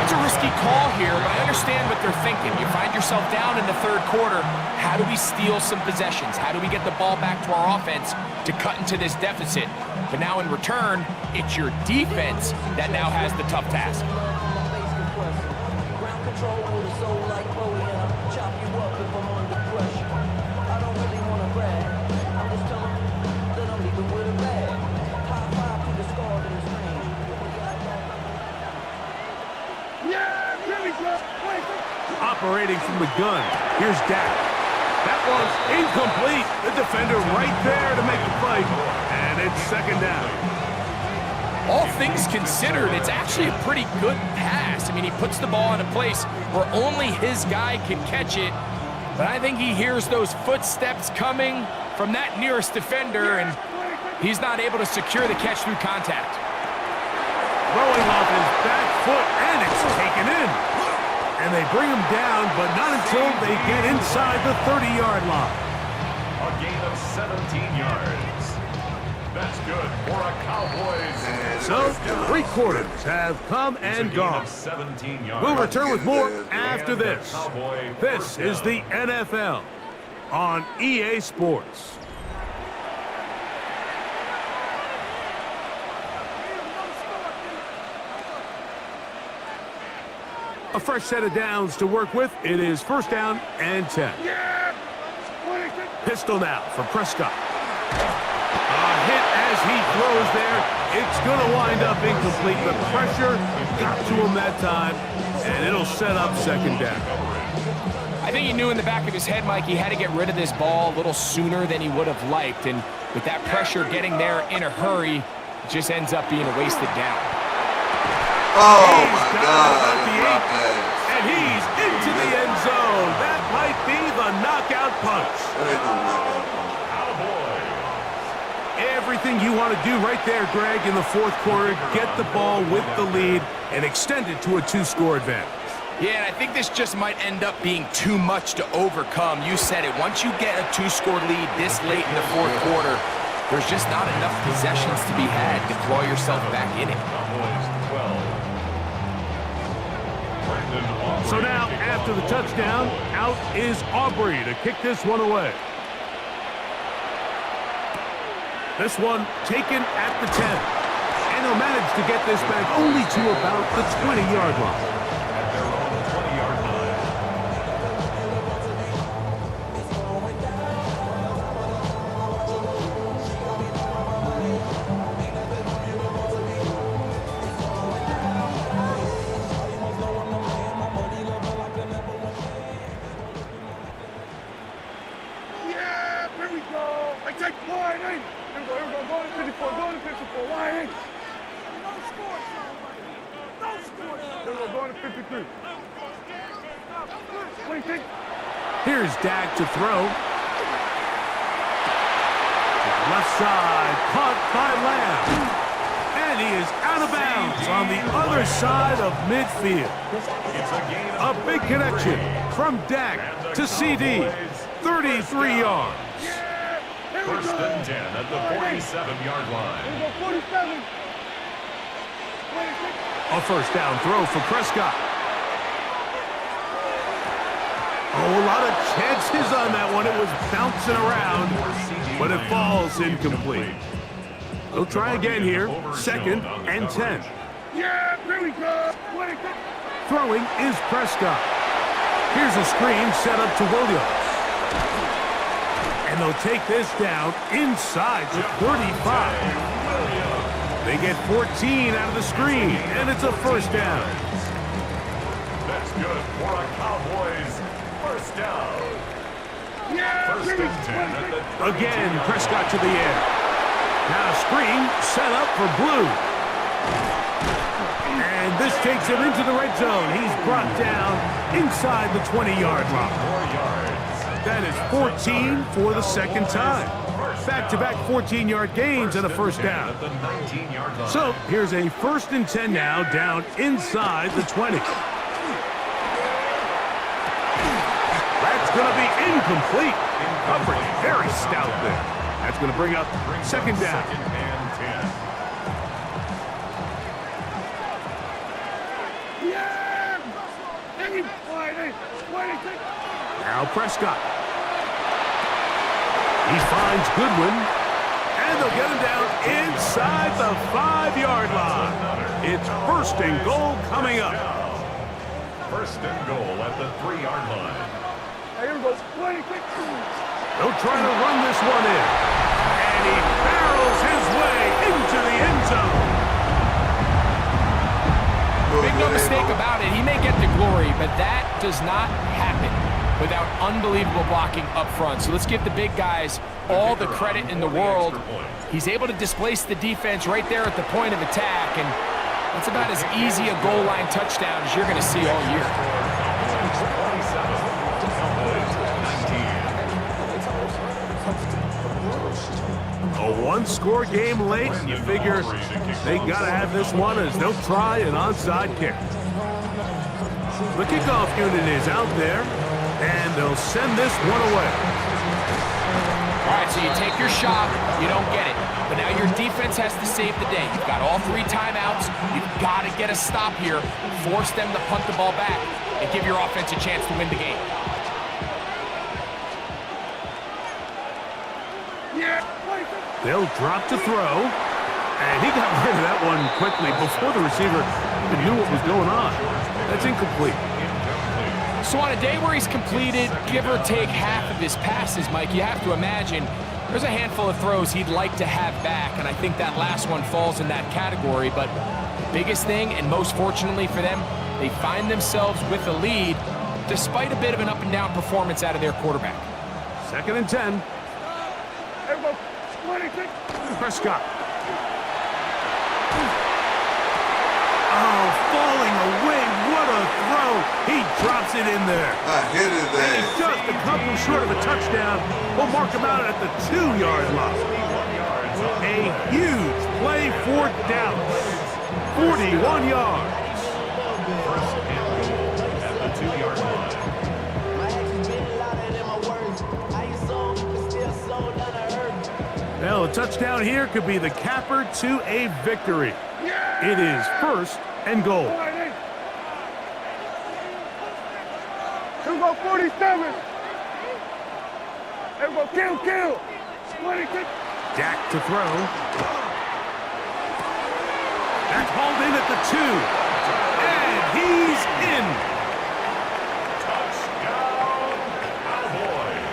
It's a risky call here, but I understand what they're thinking. You find yourself down in the third quarter. How do we steal some possessions? How do we get the ball back to our offense to cut into this deficit? But now in return, it's your defense that now has the tough task. Operating from the gun. Here's Dak. That one's incomplete. The defender right there to make the play. And it's second down. All things considered, it's actually a pretty good pass. I mean, he puts the ball in a place where only his guy can catch it. But I think he hears those footsteps coming from that nearest defender, and he's not able to secure the catch through contact. Throwing off his back foot, and it's taken in. And they bring him down, but not until they get inside the 30-yard line. A gain of 17 yards. That's good for a Cowboys. So, 3 quarters have come and gone. We'll return with more after this. This is the NFL on EA Sports. A fresh set of downs to work with. It is first down and 10. Pistol now for Prescott. A hit as he throws there. It's going to wind up incomplete. The pressure got to him that time, and it'll set up second down. I think he knew in the back of his head, Mike, he had to get rid of this ball a little sooner than he would have liked. And with that pressure getting there in a hurry, it just ends up being a wasted down. Oh, my God. And he's into the end zone. That might be the knockout punch. Everything you want to do right there, Greg, in the fourth quarter, get the ball with the lead and extend it to a 2-score advantage. Yeah, and I think this just might end up being too much to overcome. You said it. Once you get a 2-score lead this late in the fourth quarter, there's just not enough possessions to be had to claw yourself back in it. So now, after the touchdown, out is Aubrey to kick this one away. This one taken at the 10. And he'll manage to get this back only to about the 20-yard line. At their own 20-yard line. Yeah, here we go. I take wide eight. Here we go. Go to 54. Go to 54. Wide eight. No score, no score. Here we go. Go to 53. 26. Here's Dak to throw. Left side, caught by Lamb. And he is out of bounds on the other side of midfield. A big connection from Dak to CD. 33 yards. First and 10 at the 47-yard line. Here we go. 47. 26. A first down throw for Prescott. Oh, a lot of chances on that one. It was bouncing around, but it falls incomplete. They'll try again here. Second and 10. Yeah, here we go. 26. Throwing is Prescott. Here's a screen set up to Williams. And they'll take this down inside the 35. They get 14 out of the screen, and it's a first down. That's good for a Cowboys first down. Yeah, First here we and 10 at go. the Again, Prescott to the air. Now screen set up for Blue. And this takes him into the red zone. He's brought down inside the 20-yard line. 4 yards. That is 14 for the second time. Back-to-back 14-yard gains and a first down. At the 19-yard line. So here's a first and 10 now down inside the 20. That's going to be incomplete. Coverage very stout there. That's going to bring up second down. Second and 10. Yeah. Any wide eight. 26. Now Prescott. He finds Goodwin, and they'll get him down inside the 5-yard line. It's first and goal coming up. First and goal at the 3-yard line. Here we go. 26. They'll try to run this one in. And he barrels his way into the end zone. Make no mistake about it, he may get the glory, but that does not happen without unbelievable blocking up front. So let's give the big guys all the credit in the world. He's able to displace the defense right there at the point of attack, and that's about as easy a goal line touchdown as you're going to see all year. A one-score game late, and you figure they got to have this one as they'll try an onside kick. The kickoff unit is out there, and they'll send this one away. All right, so you take your shot, you don't get it. But now your defense has to save the day. You've got all 3 timeouts. You've got to get a stop here, force them to punt the ball back, and give your offense a chance to win the game. Yeah. They'll drop to throw, and he got rid of that one quickly before the receiver even knew what was going on. That's incomplete. So on a day where he's completed, give or take half of his passes, Mike, you have to imagine there's a handful of throws he'd like to have back, and I think that last one falls in that category. But the biggest thing, and most fortunately for them, they find themselves with a lead despite a bit of an up-and-down performance out of their quarterback. 2nd and 10. There we go. 26. Prescott. Oh, falling away. What a throw. He drops it in there. I hit his He's ass. just a couple short of a touchdown. We'll mark him out at the 2-yard line. A huge play for Dallas. 41 yards. First and goal at the 2-yard line. Well, a touchdown here could be the capper to a victory. It is 1st and goal. Here we go, 47. Here we go, kill. 26. Dak to throw. That's hauled in at the 2. And he's in. Touchdown, Cowboys.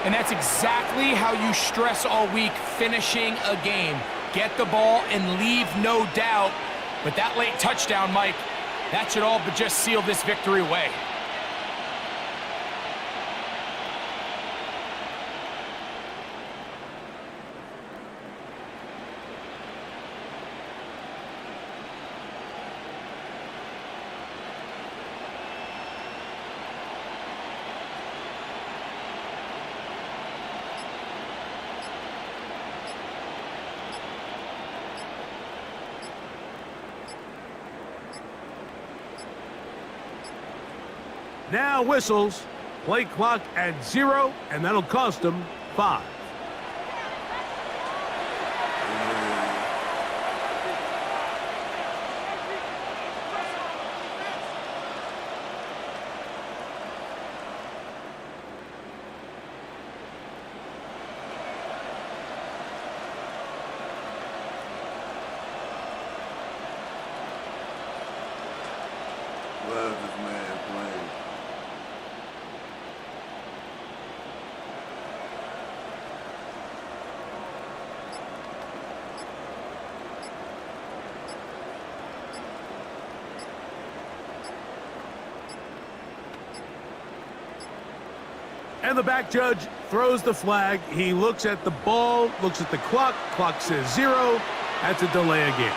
And that's exactly how you stress all week, finishing a game. Get the ball and leave no doubt. But that late touchdown, Mike, that should all but just seal this victory away. Now whistles. Play clock at 0, and that'll cost them 5. Why is this man playing? And the back judge throws the flag. He looks at the ball, looks at the clock. Clock says 0. That's a delay of game.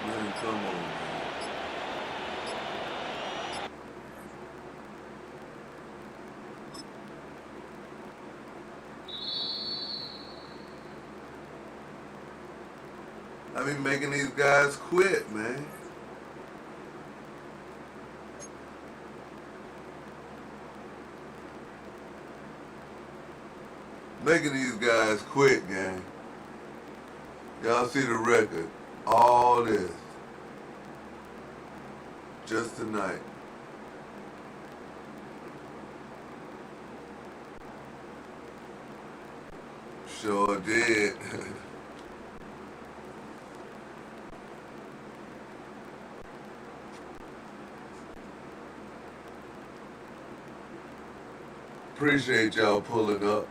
Man, come on, man. I be making these guys quit, man. Making these guys quit, gang. Y'all see the record. All this. Just tonight. Sure did. Appreciate y'all pulling up.